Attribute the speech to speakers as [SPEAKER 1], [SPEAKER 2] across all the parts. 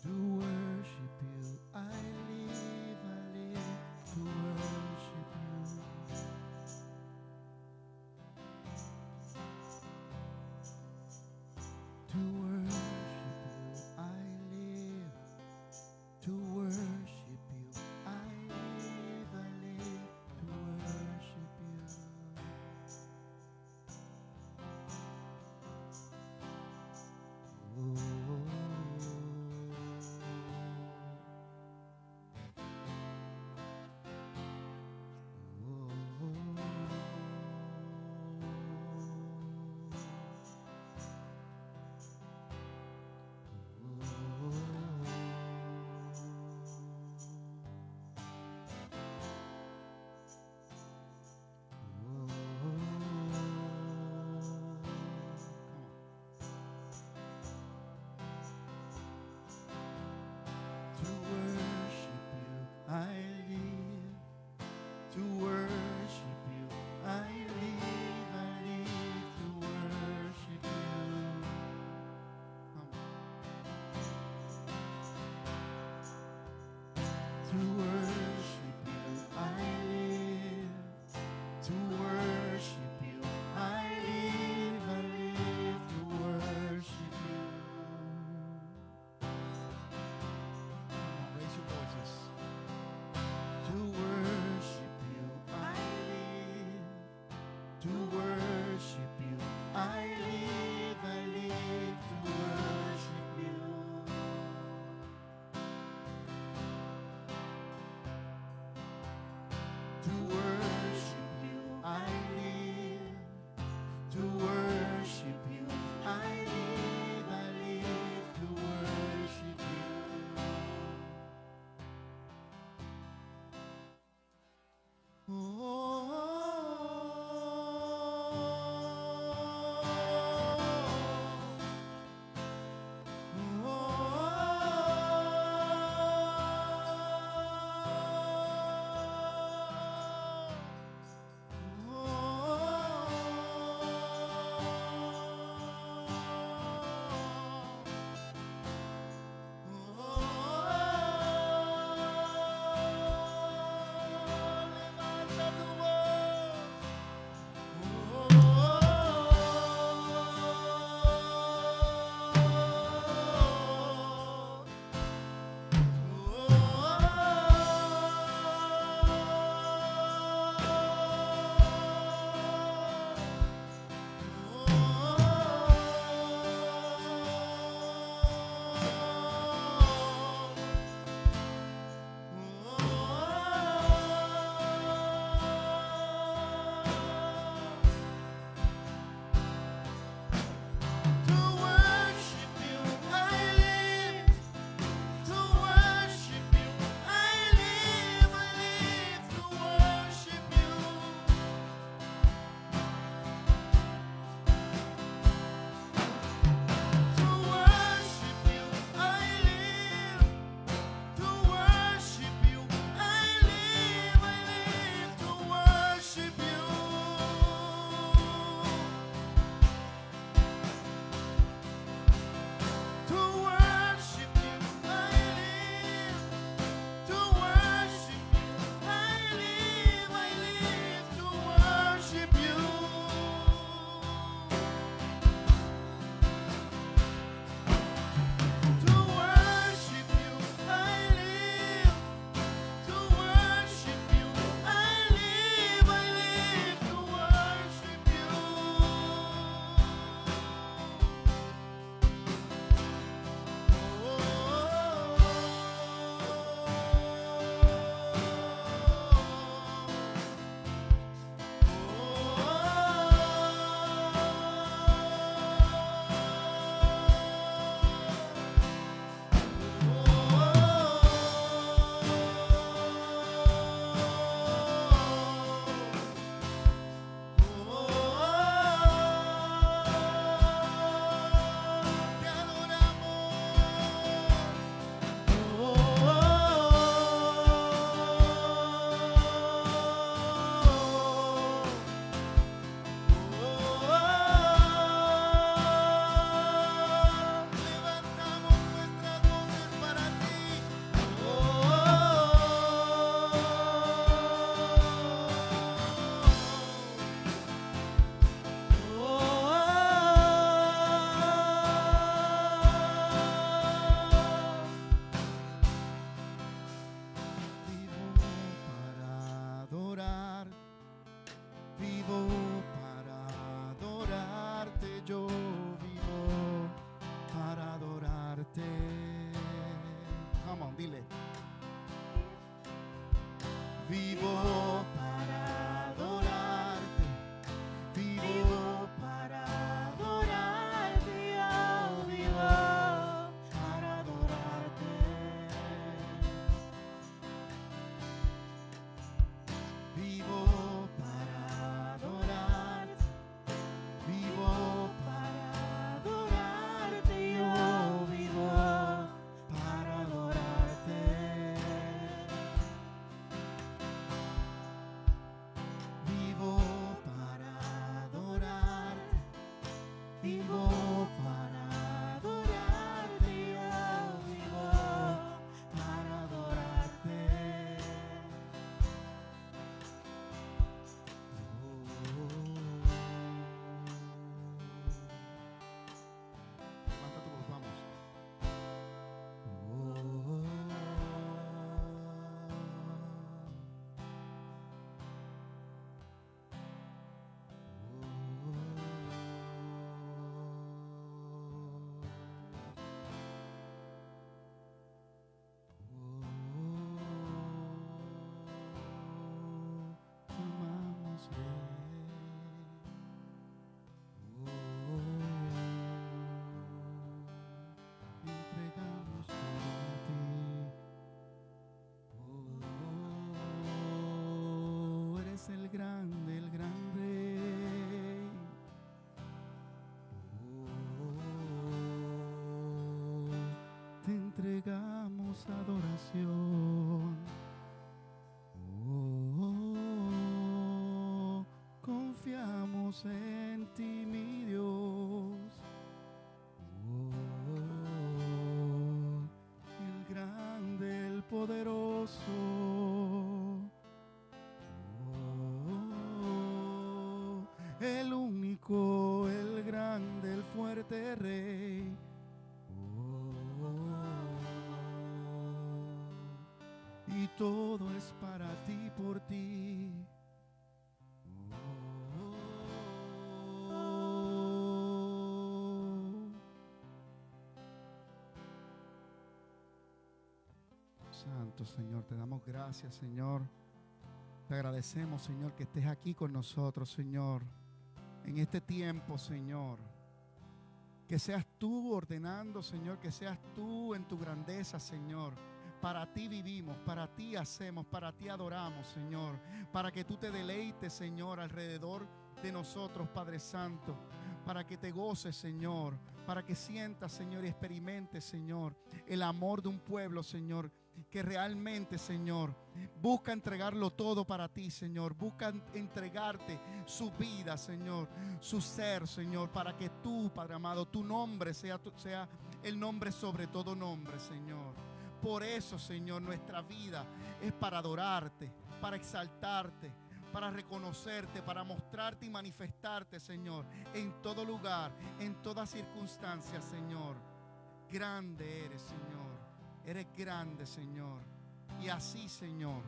[SPEAKER 1] To worship you, I live to worship you. To worship you, I live. To worship you, I live to worship you. Vivo para adorarte, vivo para adorarte, yo vivo para adorarte. Vivo para adorarte, vivo para adorarte, yo vivo para adorarte. Vivo para adorarte, vivo para adorarte, yo vivo para adorarte. Levanta tu voz, vamos. Amamos entregamos todo a ti. Eres el gran rey. Te entregamos adoración. Confiamos en ti, mi Dios. El grande, el poderoso. El único, el grande, el fuerte rey. Y todo es para ti, por ti. Santo Señor, te damos gracias, Señor. Te agradecemos, Señor, que estés aquí con nosotros, Señor, en este tiempo, Señor. Que seas tú ordenando, Señor, que seas tú en tu grandeza, Señor. Para ti vivimos, para ti hacemos, para ti adoramos, Señor. Para que tú te deleites, Señor, alrededor de nosotros, Padre Santo. Para que te goces, Señor. Para que sientas, Señor, y experimentes, Señor, el amor de un pueblo, Señor, que realmente, Señor, busca entregarlo todo para ti, Señor. Busca entregarte su vida, Señor, su ser, Señor, para que tú, Padre amado, tu nombre sea el nombre sobre todo nombre, Señor. Por eso, Señor, nuestra vida es para adorarte, para exaltarte, para reconocerte, para mostrarte y manifestarte, Señor, en todo lugar, en toda circunstancia, Señor. Grande eres, Señor. Eres grande, Señor. Y así, Señor,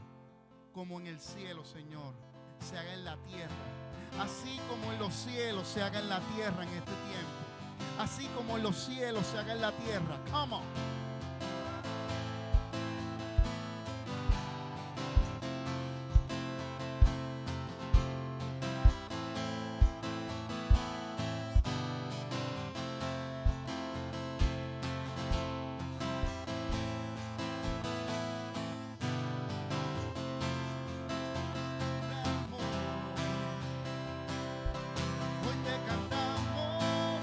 [SPEAKER 1] como en el cielo, Señor, se haga en la tierra. Así como en los cielos se haga en la tierra en este tiempo. Así como en los cielos se haga en la tierra. Come on. Hoy te cantamos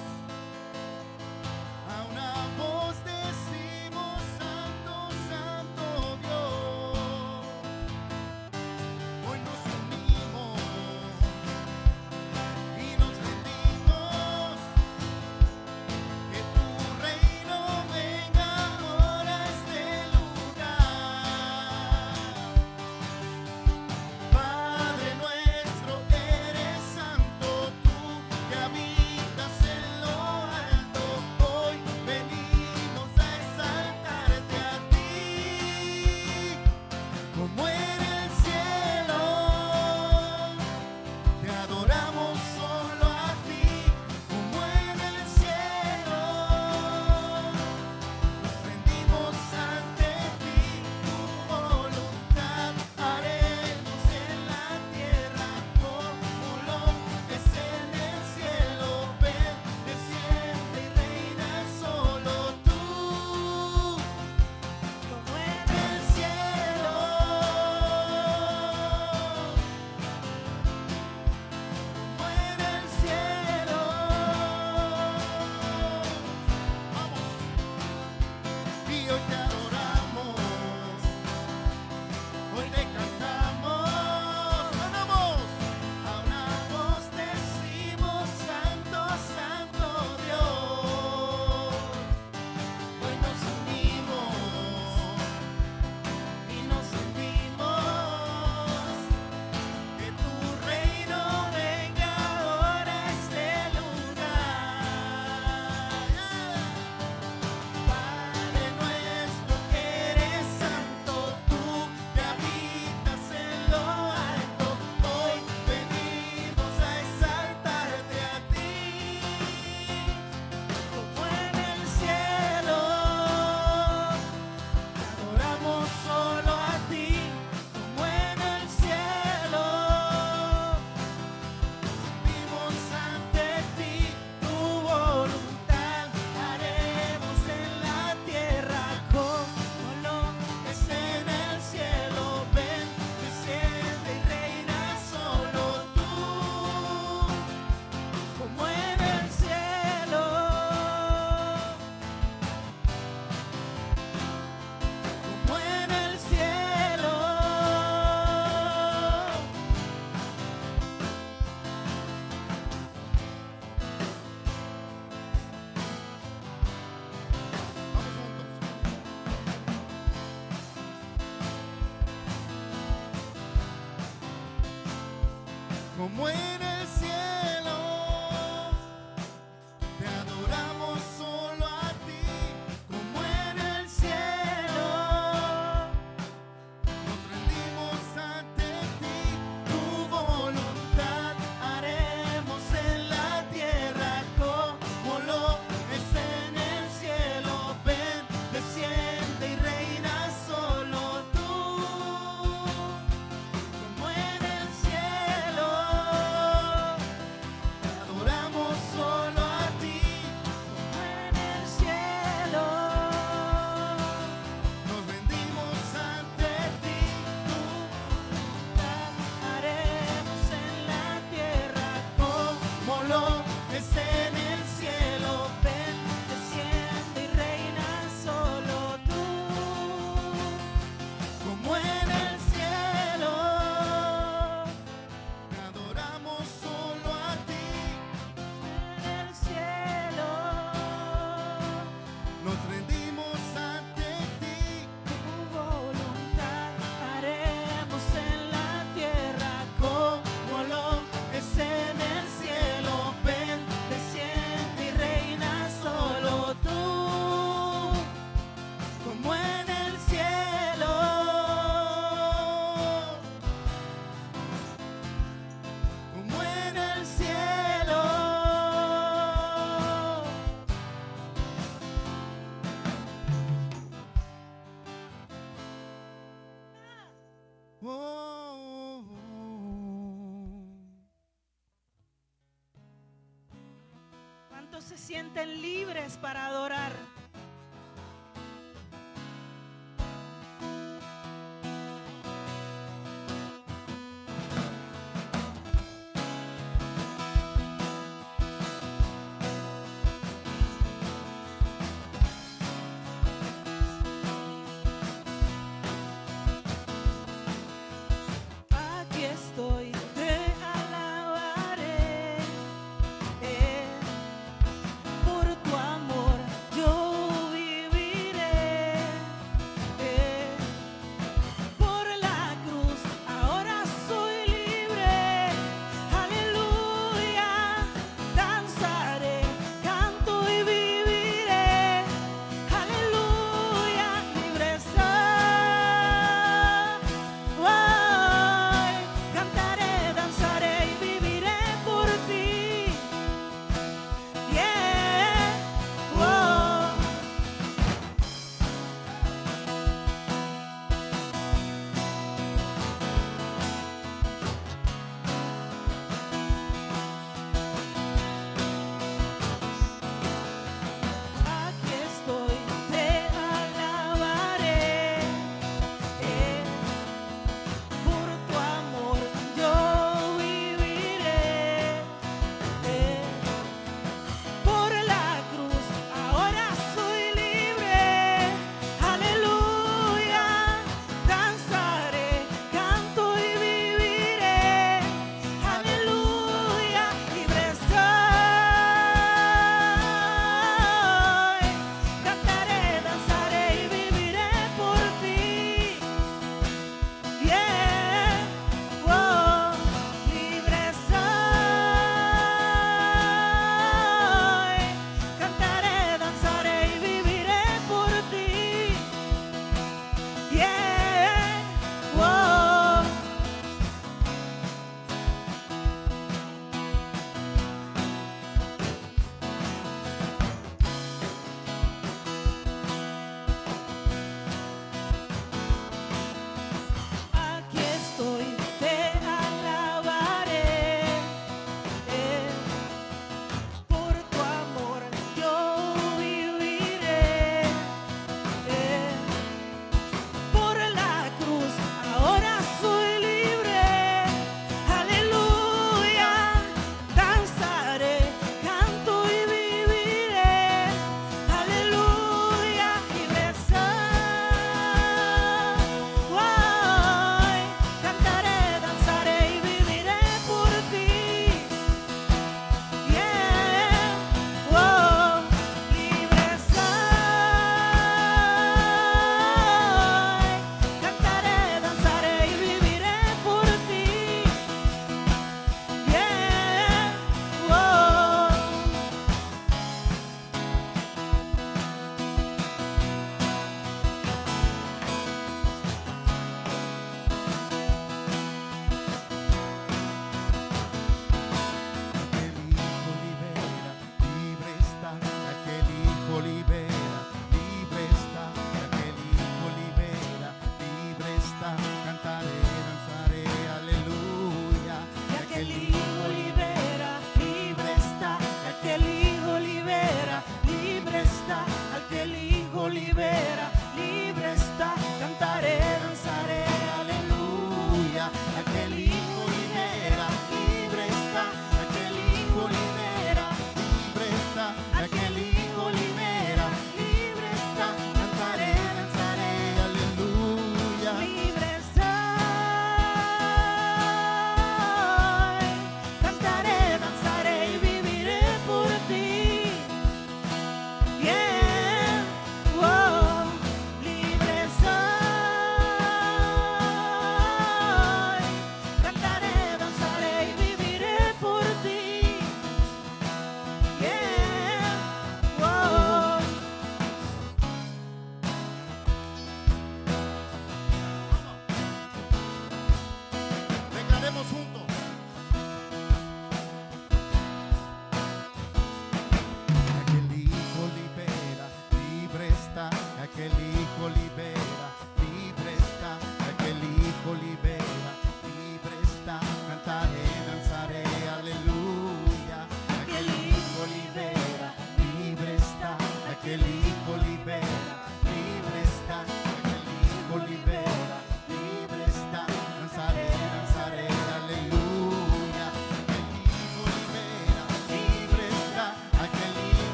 [SPEAKER 1] a una voz de sí. como en el cielo. Te adoramos solo a ti, como en el cielo. Nos rendimos ante ti, tu voluntad haremos en la tierra como lo es en el cielo. Ven, desciende y reina solo tú, como en el cielo. Te adoramos solo a ti, como en el cielo. Nos rendimos ante ti, tu voluntad haremos en la tierra como lo es en el cielo. Ven, desciende y reina solo tú, como en el cielo. Te adoramos solo a ti, en el cielo. Nos rendimos ante ti, tu voluntad haremos en la tierra como lo es en el cielo. Ven, desciende y reina solo tú, como en el cielo. Como en el cielo. Oh.
[SPEAKER 2] ¿Cuántos se sienten libres para adorar? Aquí estoy, te alabaré, por tu amor yo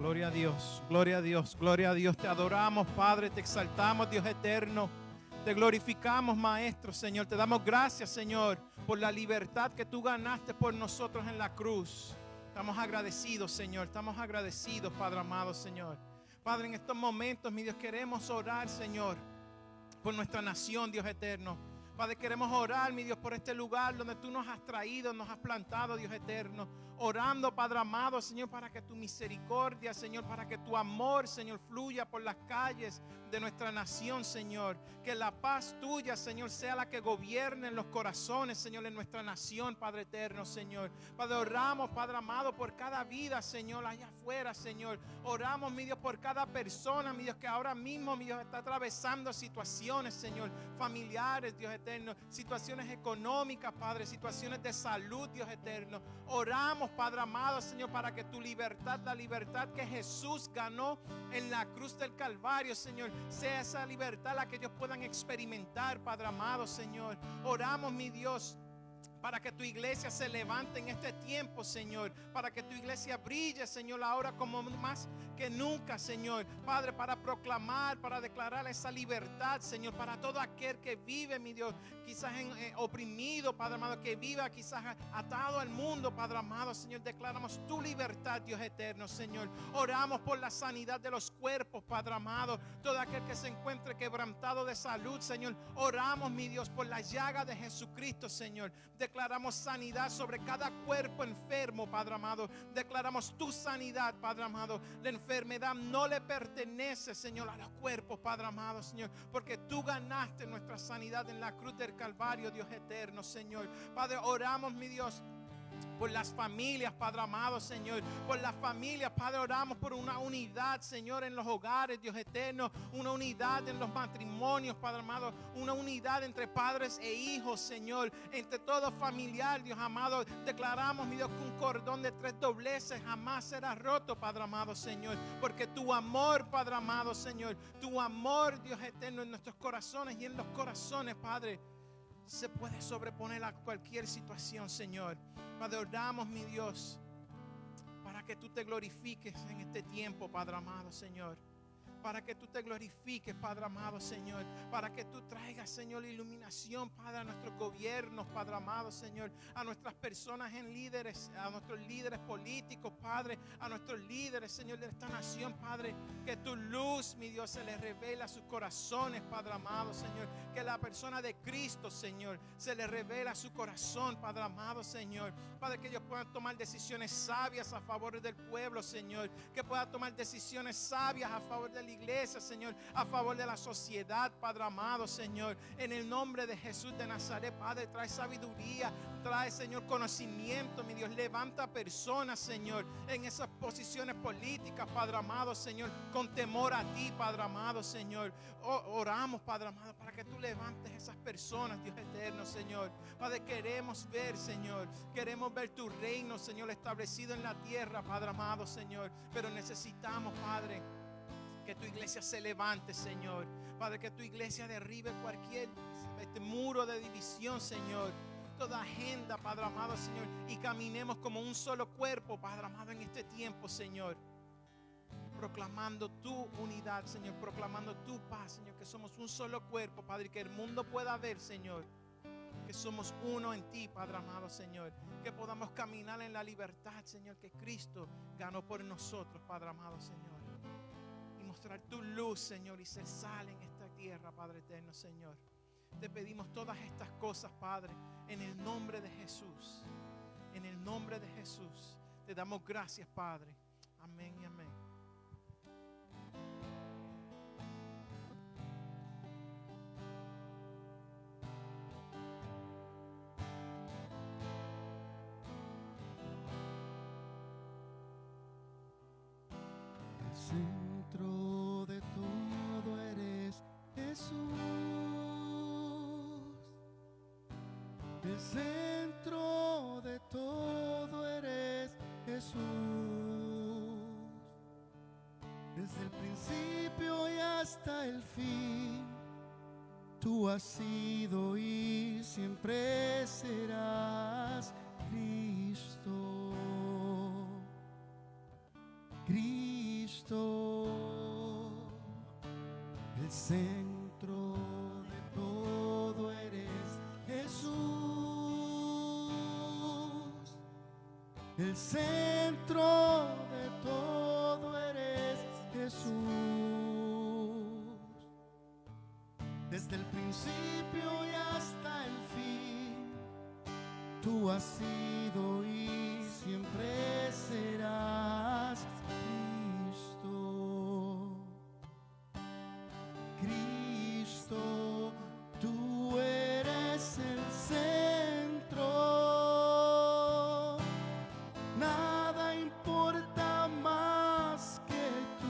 [SPEAKER 3] Gloria a Dios, gloria a Dios, gloria a Dios. Te adoramos, Padre, te exaltamos, Dios eterno. Te glorificamos, Maestro, Señor. Te damos gracias, Señor, por la libertad que tú ganaste por nosotros en la cruz. Estamos agradecidos, Señor. Estamos agradecidos, Padre amado, Señor. Padre, en estos momentos, mi Dios, queremos orar, Señor, por nuestra nación, Dios eterno. Padre, queremos orar, mi Dios, por este lugar donde tú nos has traído, nos has plantado, Dios eterno. Orando, Padre amado, Señor, para que tu misericordia, Señor, para que tu amor, Señor, fluya por las calles de nuestra nación, Señor. Que la paz tuya, Señor, sea la que gobierne en los corazones, Señor, en nuestra nación, Padre eterno, Señor. Padre, oramos, Padre amado, por cada vida, Señor, allá afuera, Señor. Oramos, mi Dios, por cada persona, mi Dios, que ahora mismo, mi Dios, está atravesando situaciones, Señor, familiares, Dios eterno, situaciones económicas, Padre, situaciones de salud, Dios eterno. Oramos, Padre amado, Señor, para que tu libertad, la libertad que Jesús ganó en la cruz del Calvario, Señor, sea esa libertad la que ellos puedan experimentar, Padre amado, Señor. Oramos, mi Dios, para que tu iglesia se levante en este tiempo, Señor. Para que tu iglesia brille, Señor, ahora como más que nunca, Señor. Padre, para proclamar, para declarar esa libertad, Señor, para todo aquel que vive, mi Dios, quizás oprimido, Padre amado, que viva quizás atado al mundo, Padre amado, Señor. Declaramos tu libertad, Dios eterno, Señor. Oramos por la sanidad de los cuerpos, Padre amado. Todo aquel que se encuentre quebrantado de salud, Señor. Oramos, mi Dios, por la llaga de Jesucristo, Señor. Declaramos sanidad sobre cada cuerpo enfermo, Padre amado. Declaramos tu sanidad, Padre amado. La enfermedad no le pertenece, Señor, a los cuerpos, Padre amado, Señor, porque tú ganaste nuestra sanidad en la cruz del Calvario, Dios eterno, Señor. Padre, oramos, mi Dios, por las familias, Padre amado, Señor. Por las familias, Padre, oramos por una unidad, Señor, en los hogares, Dios eterno. Una unidad en los matrimonios, Padre amado. Una unidad entre padres e hijos, Señor. Entre todo familiar, Dios amado. Declaramos, mi Dios, que un cordón de 3 dobleces jamás será roto, Padre amado, Señor. Porque tu amor, Padre amado, Señor. Tu amor, Dios eterno, en nuestros corazones y en los corazones, Padre, se puede sobreponer a cualquier situación, Señor. Padre, oramos, mi Dios, para que tú te glorifiques en este tiempo, Padre amado, Señor. Para que tú te glorifiques, Padre amado, Señor. Para que tú traigas, Señor, iluminación, Padre, a nuestros gobiernos, Padre amado, Señor. A nuestras personas en líderes, a nuestros líderes políticos, Padre. A nuestros líderes, Señor, de esta nación, Padre. Que tu luz, mi Dios, se les revele a sus corazones, Padre amado, Señor. Que la persona de Cristo, Señor, se les revela a su corazón, Padre amado, Señor. Padre, que ellos puedan tomar decisiones sabias a favor del pueblo, Señor. Que puedan tomar decisiones sabias a favor de la iglesia, Señor, a favor de la sociedad, Padre amado, Señor. En el nombre de Jesús de Nazaret, Padre, trae sabiduría, trae, Señor, conocimiento, mi Dios. Levanta personas, Señor, en esas posiciones políticas, Padre amado, Señor, con temor a ti, Padre amado, Señor. Oramos, Padre amado, para que tú levantes esas personas, Dios eterno, Señor. Padre, queremos ver, Señor, queremos ver tu reino, Señor, establecido en la tierra, Padre amado, Señor. Pero necesitamos, Padre, que tu iglesia se levante, Señor. Padre, que tu iglesia derribe cualquier muro de división, Señor. Toda agenda, Padre amado, Señor. Y caminemos como un solo cuerpo, Padre amado, en este tiempo, Señor. Proclamando tu unidad, Señor. Proclamando tu paz, Señor. Que somos un solo cuerpo, Padre. Y que el mundo pueda ver, Señor, que somos uno en ti, Padre amado, Señor. Que podamos caminar en la libertad, Señor, que Cristo ganó por nosotros, Padre amado, Señor. Mostrar tu luz, Señor, y ser sal en esta tierra, Padre eterno, Señor. Te pedimos todas estas cosas, Padre, en el nombre de Jesús. En el nombre de Jesús. Te damos gracias, Padre. Amén y amén.
[SPEAKER 1] Centro de todo eres Jesús. El centro de todo eres Jesús. Desde el principio y hasta el fin, tú has sido y siempre serás Cristo. Cristo. El centro de todo eres Jesús. El centro de todo eres Jesús. Desde el principio y hasta el fin, tú has sido y siempre serás Cristo. Cristo, tú eres el centro. Nada importa más que tú.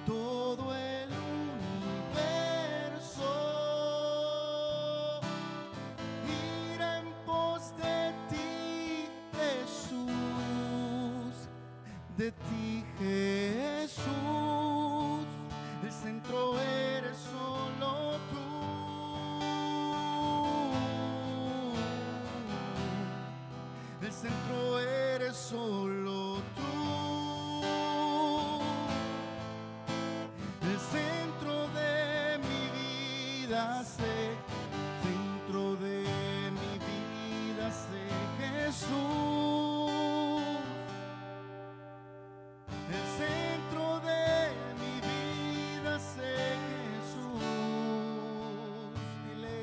[SPEAKER 1] Todo el universo gira en pos de ti, Jesús, de ti, Jesús. El centro eres solo tú. El centro eres solo tú. El centro de mi vida sé, centro de mi vida sé, Jesús. El centro de mi vida sé, Jesús. Dile,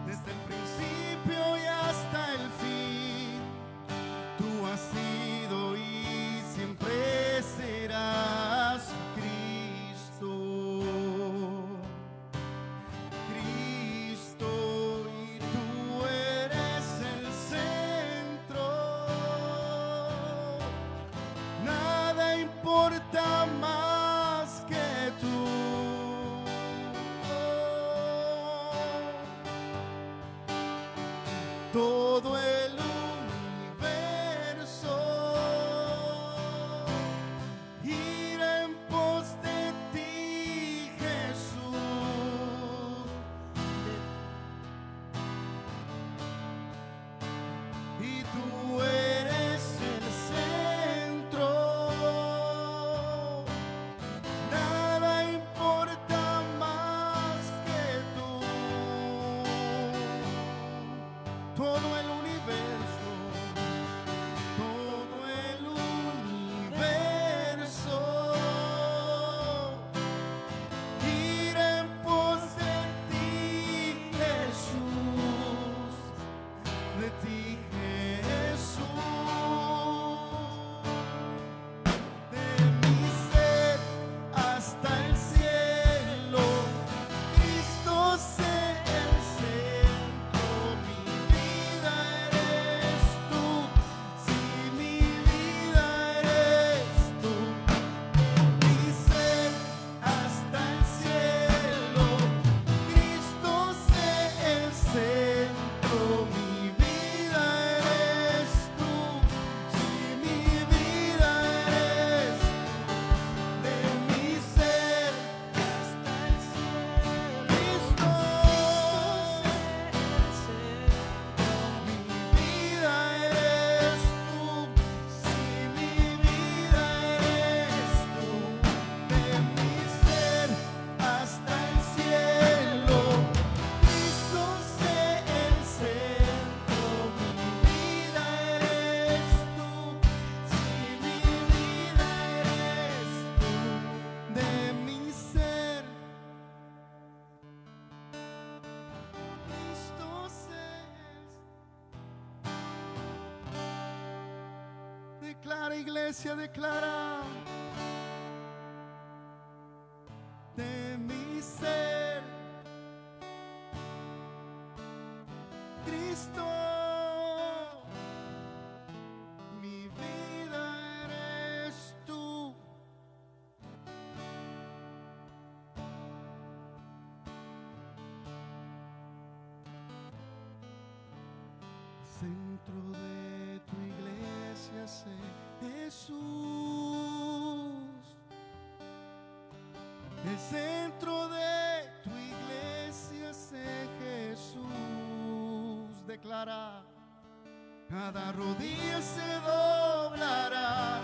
[SPEAKER 1] desde el principio y hasta el fin, tú has sido y siempre serás Cristo. Cristo, y tú eres el centro. Nada importa más que tú. Todo el universo gira en pos de ti, Jesús. Y tú eres el centro. Nada importa más que tú. Todo el universo, todo el universo gira en pos de ti, Jesús, de ti, Jesús. De mi ser hasta el cielo, Cristo sea el centro. Mi vida eres tú, si mi vida eres tú. Mi ser hasta el cielo, Cristo sea el centro. Mi vida eres tú, si mi vida eres tú. De mi ser hasta el cielo, Cristo. Mi vida eres tú, si mi vida eres tú. De mi ser hasta el cielo, Cristo sea el centro. Mi vida eres tú, si mi vida eres tú. De mi ser, Cristo seas. Declara, iglesia, declara. De mi ser, Cristo, mi vida eres tú. Centro de tu iglesia sé, Jesús. El centro de tu iglesia sé, Jesús. Declara, cada rodilla se doblará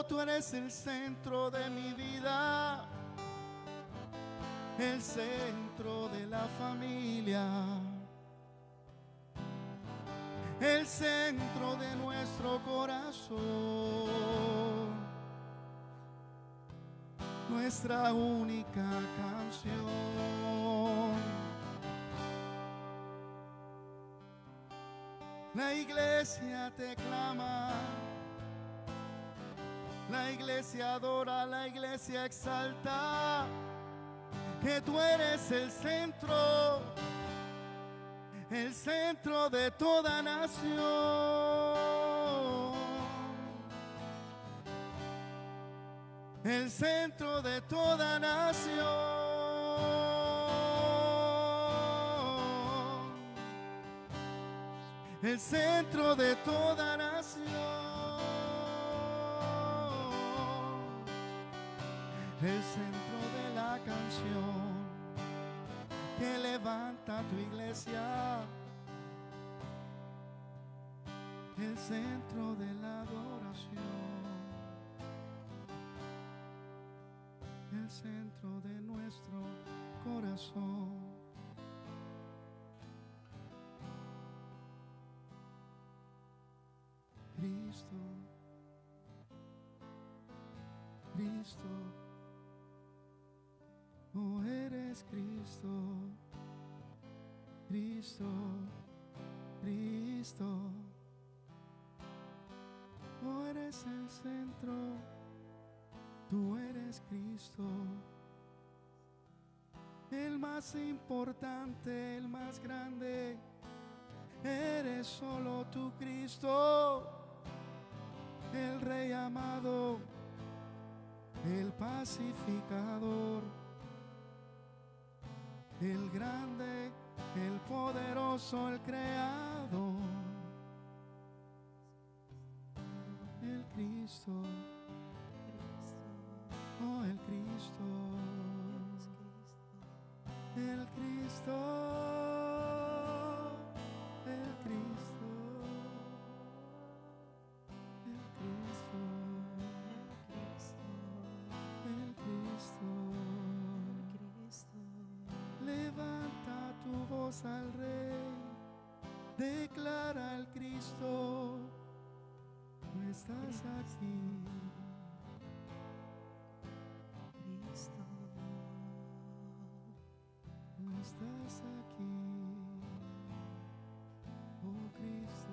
[SPEAKER 1] Oh, tú eres el centro de mi vida, el centro de la familia, el centro de nuestro corazón, nuestra única canción. La iglesia te clama, la iglesia adora, la iglesia exalta que tú eres el centro de toda nación, el centro de toda nación, el centro de toda nación, el centro de la canción que levanta tu iglesia, el centro de la adoración, el centro de nuestro corazón. Cristo, Cristo, oh eres Cristo, Cristo, Cristo, oh eres el centro, tú eres Cristo, el más importante, el más grande, eres solo tú, Cristo, el Rey amado, el pacificador, el grande, el poderoso, el creador, el Cristo, oh el Cristo, el Cristo, el Cristo, el Cristo, el Cristo. Levanta tu voz al Rey, declara al Cristo, tú estás aquí.
[SPEAKER 2] Cristo,
[SPEAKER 1] Tú estás aquí, oh Cristo.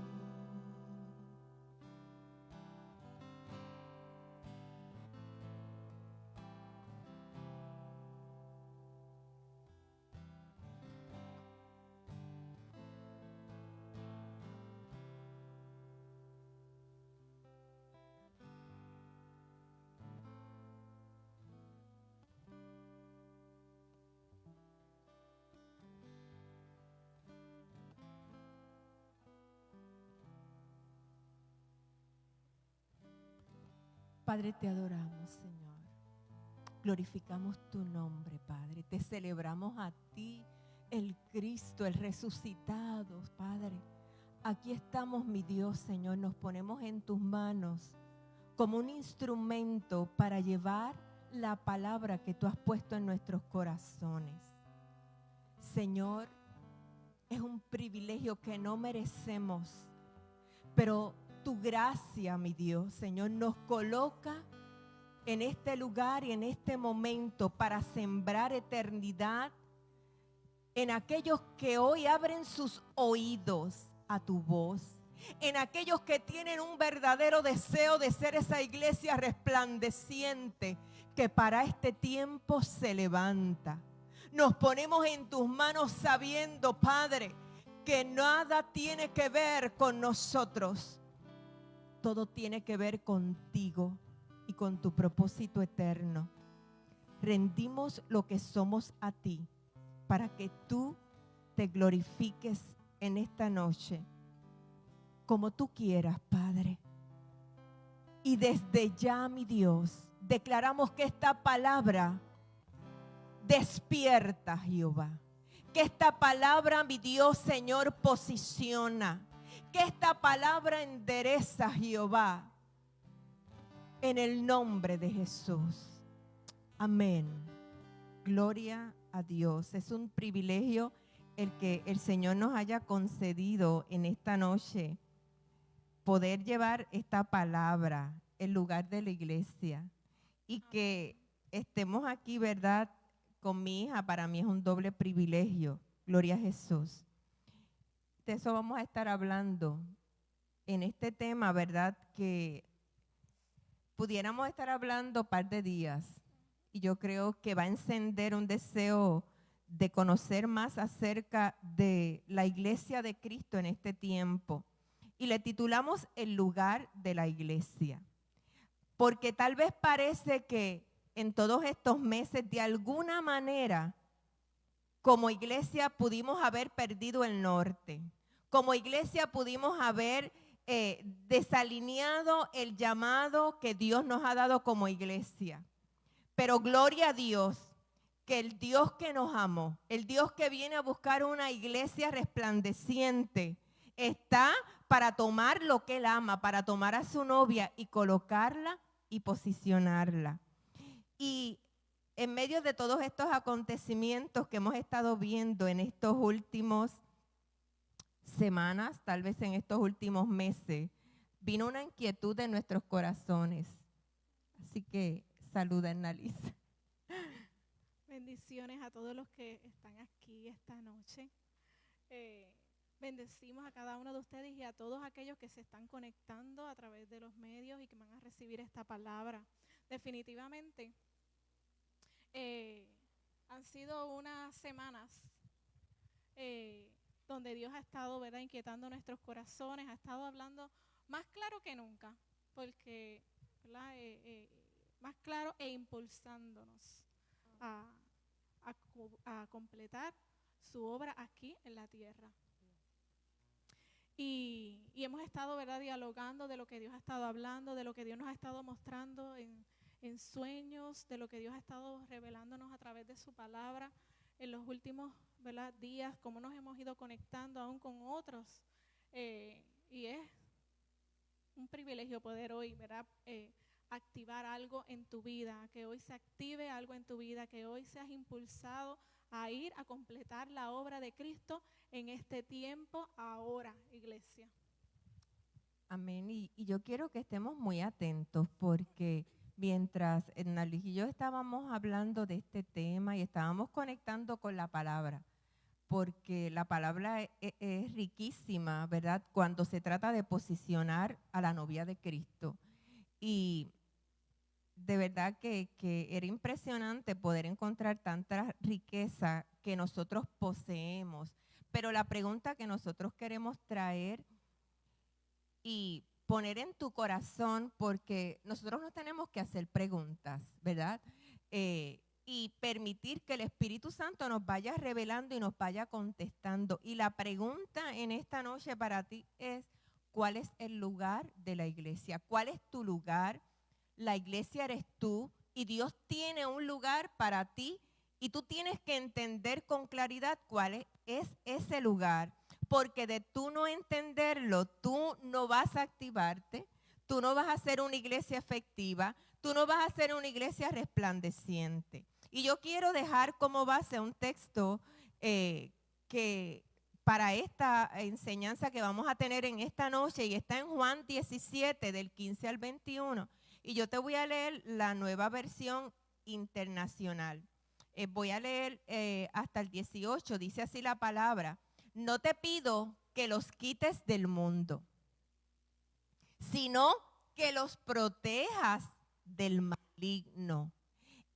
[SPEAKER 4] Padre, te adoramos, Señor. Glorificamos tu nombre, Padre. Te celebramos a ti, el Cristo, el resucitado, Padre. Aquí estamos, mi Dios, Señor. Nos ponemos en tus manos como un instrumento para llevar la palabra que tú has puesto en nuestros corazones. Señor, es un privilegio que no merecemos, pero tu gracia, mi Dios, Señor, nos coloca en este lugar y en este momento para sembrar eternidad en aquellos que hoy abren sus oídos a tu voz, en aquellos que tienen un verdadero deseo de ser esa iglesia resplandeciente que para este tiempo se levanta. Nos ponemos en tus manos sabiendo, Padre, que nada tiene que ver con nosotros. Todo tiene que ver contigo y con tu propósito eterno. Rendimos lo que somos a ti para que tú te glorifiques en esta noche como tú quieras, Padre. Y desde ya, mi Dios, declaramos que esta palabra despierta, Jehová. Que esta palabra, mi Dios, Señor, posiciona. Que esta palabra endereza, Jehová, en el nombre de Jesús. Amén. Gloria a Dios. Es un privilegio el que el Señor nos haya concedido en esta noche poder llevar esta palabra en lugar de la iglesia y que estemos aquí, ¿verdad? Con mi hija, para mí es un doble privilegio. Gloria a Jesús. De eso vamos a estar hablando en este tema, ¿verdad? Que pudiéramos estar hablando un par de días y yo creo que va a encender un deseo de conocer más acerca de la iglesia de Cristo en este tiempo. Y le titulamos El lugar de la iglesia. Porque tal vez parece que en todos estos meses, de alguna manera, como iglesia pudimos haber perdido el norte. Como iglesia pudimos haber desalineado el llamado que Dios nos ha dado como iglesia. Pero gloria a Dios, que el Dios que nos amó, el Dios que viene a buscar una iglesia resplandeciente, está para tomar lo que Él ama, para tomar a su novia y colocarla y posicionarla. Y en medio de todos estos acontecimientos que hemos estado viendo en estos últimos semanas, tal vez en estos últimos meses, vino una inquietud en nuestros corazones. Así que saluda, Annalisa.
[SPEAKER 2] Bendiciones a todos los que están aquí esta noche. Bendecimos a cada uno de ustedes y a todos aquellos que se están conectando a través de los medios y que van a recibir esta palabra. Definitivamente han sido unas semanas donde Dios ha estado, ¿verdad?, inquietando nuestros corazones, ha estado hablando más claro que nunca, porque, ¿verdad?, más claro e impulsándonos a completar su obra aquí en la tierra. Y hemos estado, ¿verdad?, dialogando de lo que Dios ha estado hablando, de lo que Dios nos ha estado mostrando en sueños, de lo que Dios ha estado revelándonos a través de su palabra en los últimos, ¿verdad?, días, cómo nos hemos ido conectando aún con otros. Y es un privilegio poder hoy, ¿verdad?, activar algo en tu vida, que hoy se active algo en tu vida, que hoy seas impulsado a ir a completar la obra de Cristo en este tiempo, ahora, iglesia.
[SPEAKER 4] Amén. Y yo quiero que estemos muy atentos porque mientras Annalisa y yo estábamos hablando de este tema y estábamos conectando con la palabra, porque la palabra es riquísima, ¿verdad?, cuando se trata de posicionar a la novia de Cristo. Y de verdad que era impresionante poder encontrar tanta riqueza que nosotros poseemos. Pero la pregunta que nosotros queremos traer y poner en tu corazón, porque nosotros no tenemos que hacer preguntas, ¿verdad? Y permitir que el Espíritu Santo nos vaya revelando y nos vaya contestando. Y la pregunta en esta noche para ti es, ¿cuál es el lugar de la iglesia? ¿Cuál es tu lugar? La iglesia eres tú y Dios tiene un lugar para ti y tú tienes que entender con claridad cuál es ese lugar, porque de tú no entenderlo, tú no vas a activarte, tú no vas a ser una iglesia efectiva, tú no vas a ser una iglesia resplandeciente. Y yo quiero dejar como base un texto que para esta enseñanza que vamos a tener en esta noche, y está en Juan 17, del 15 al 21. Y yo te voy a leer la Nueva Versión Internacional. Voy a leer hasta el 18, dice así la palabra. No te pido que los quites del mundo, sino que los protejas del maligno.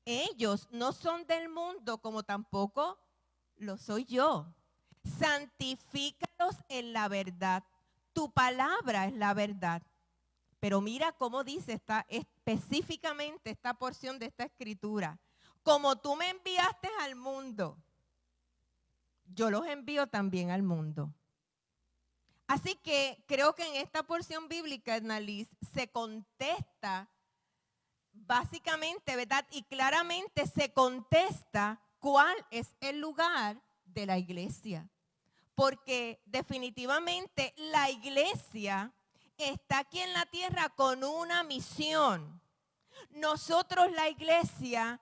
[SPEAKER 4] Ellos no son del mundo como tampoco lo soy yo. Santifícalos en la verdad. Tu palabra es la verdad. Pero mira cómo dice específicamente esta porción de esta escritura. Como tú me enviaste al mundo, yo los envío también al mundo. Así que creo que en esta porción bíblica, Annalisa, se contesta básicamente, ¿verdad? Y claramente se contesta cuál es el lugar de la iglesia. Porque definitivamente la iglesia está aquí en la tierra con una misión. Nosotros, la iglesia,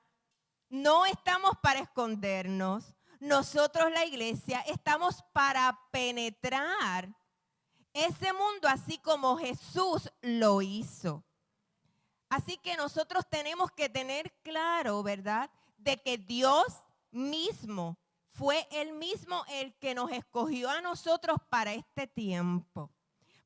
[SPEAKER 4] no estamos para escondernos. Nosotros, la iglesia, estamos para penetrar ese mundo así como Jesús lo hizo. Así que nosotros tenemos que tener claro, ¿verdad?, de que Dios mismo fue el mismo el que nos escogió a nosotros para este tiempo,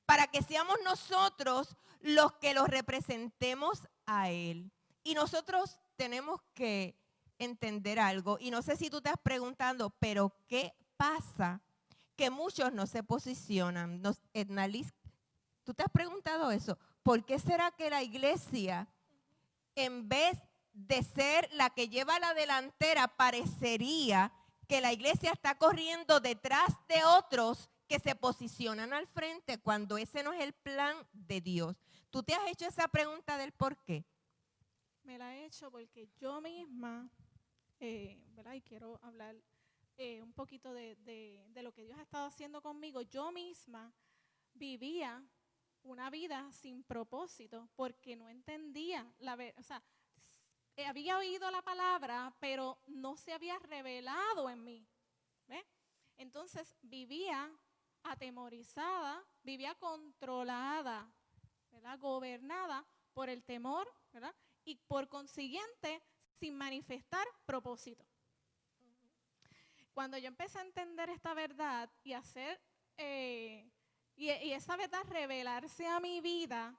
[SPEAKER 4] para que seamos nosotros los que los representemos a Él. Y nosotros tenemos que entender algo, y no sé si tú te estás preguntando, pero ¿qué pasa? Que muchos no se posicionan. Ednalis, ¿tú te has preguntado eso? ¿Por qué será que la iglesia, en vez de ser la que lleva la delantera, parecería que la iglesia está corriendo detrás de otros que se posicionan al frente cuando ese no es el plan de Dios? ¿Tú te has hecho esa pregunta del por qué?
[SPEAKER 2] Me la he hecho porque yo misma, ¿verdad? Y quiero hablar un poquito de lo que Dios ha estado haciendo conmigo. Yo misma vivía una vida sin propósito porque no entendía había oído la palabra, pero no se había revelado en mí. ¿Ve? Entonces vivía atemorizada, vivía controlada, ¿verdad?, gobernada por el temor, ¿verdad?, y por consiguiente sin manifestar propósito. Cuando yo empecé a entender esta verdad y hacer y esa verdad revelarse a mi vida,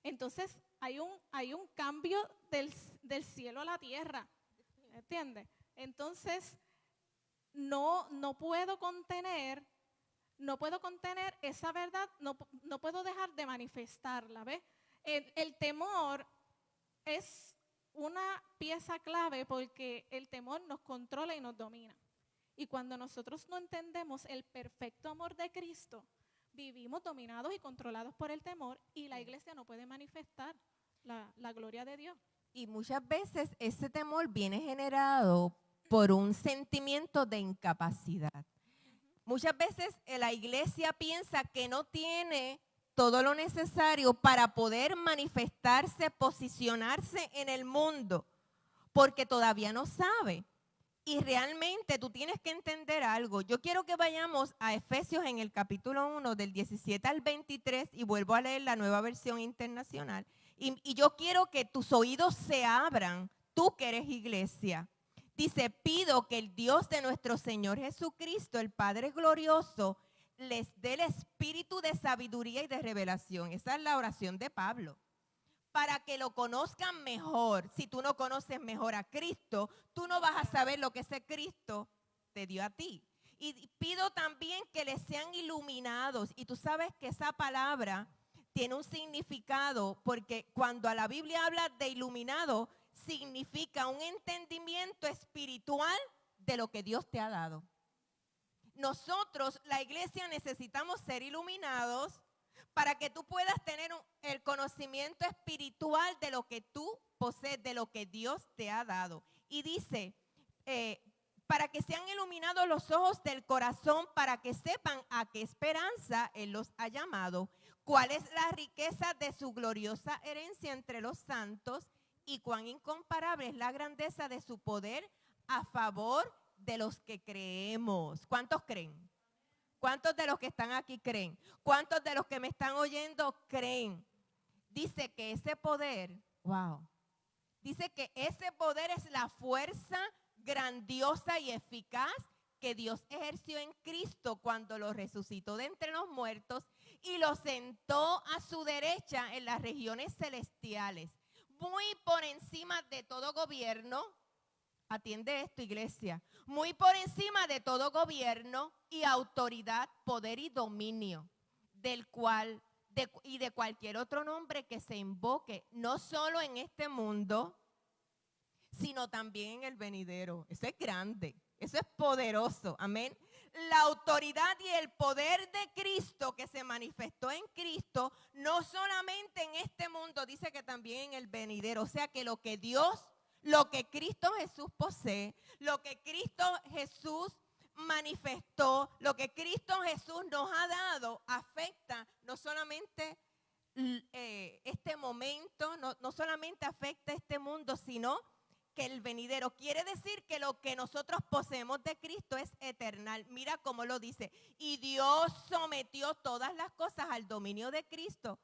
[SPEAKER 2] entonces hay un cambio del cielo a la tierra, ¿entiendes? Entonces no puedo contener esa verdad, no puedo dejar de manifestarla, ¿ves? El temor es una pieza clave porque el temor nos controla y nos domina. Y cuando nosotros no entendemos el perfecto amor de Cristo, vivimos dominados y controlados por el temor y la iglesia no puede manifestar la gloria de Dios.
[SPEAKER 4] Y muchas veces ese temor viene generado por un sentimiento de incapacidad. Muchas veces la iglesia piensa que no tiene todo lo necesario para poder manifestarse, posicionarse en el mundo, porque todavía no sabe. Y realmente tú tienes que entender algo. Yo quiero que vayamos a Efesios en el capítulo 1, del 17 al 23, y vuelvo a leer la Nueva Versión Internacional. Y yo quiero que tus oídos se abran, tú que eres iglesia. Dice, pido que el Dios de nuestro Señor Jesucristo, el Padre glorioso, les dé el espíritu de sabiduría y de revelación. Esa es la oración de Pablo. Para que lo conozcan mejor. Si tú no conoces mejor a Cristo, tú no vas a saber lo que ese Cristo te dio a ti. Y pido también que les sean iluminados. Y tú sabes que esa palabra tiene un significado, porque cuando a la Biblia habla de iluminado, significa un entendimiento espiritual de lo que Dios te ha dado. Nosotros, la iglesia, necesitamos ser iluminados para que tú puedas tener el conocimiento espiritual de lo que tú posees, de lo que Dios te ha dado. Y dice, para que sean iluminados los ojos del corazón, para que sepan a qué esperanza Él los ha llamado, cuál es la riqueza de su gloriosa herencia entre los santos y cuán incomparable es la grandeza de su poder a favor de los que creemos. ¿Cuántos creen? ¿Cuántos de los que están aquí creen? ¿Cuántos de los que me están oyendo creen? Dice que ese poder, dice que ese poder es la fuerza grandiosa y eficaz que Dios ejerció en Cristo cuando lo resucitó de entre los muertos y lo sentó a su derecha en las regiones celestiales, muy por encima de todo gobierno. Atiende esto, iglesia. Muy por encima de todo gobierno y autoridad, poder y dominio, del cual y de cualquier otro nombre que se invoque, no solo en este mundo, sino también en el venidero. Eso es grande, eso es poderoso, amén. La autoridad y el poder de Cristo que se manifestó en Cristo, no solamente en este mundo, dice que también en el venidero. O sea que lo que Cristo Jesús posee, lo que Cristo Jesús manifestó, lo que Cristo Jesús nos ha dado, afecta no solamente este este momento, no solamente afecta a este mundo, sino que el venidero. Quiere decir que lo que nosotros poseemos de Cristo es eternal. Mira cómo lo dice. Y Dios sometió todas las cosas al dominio de Cristo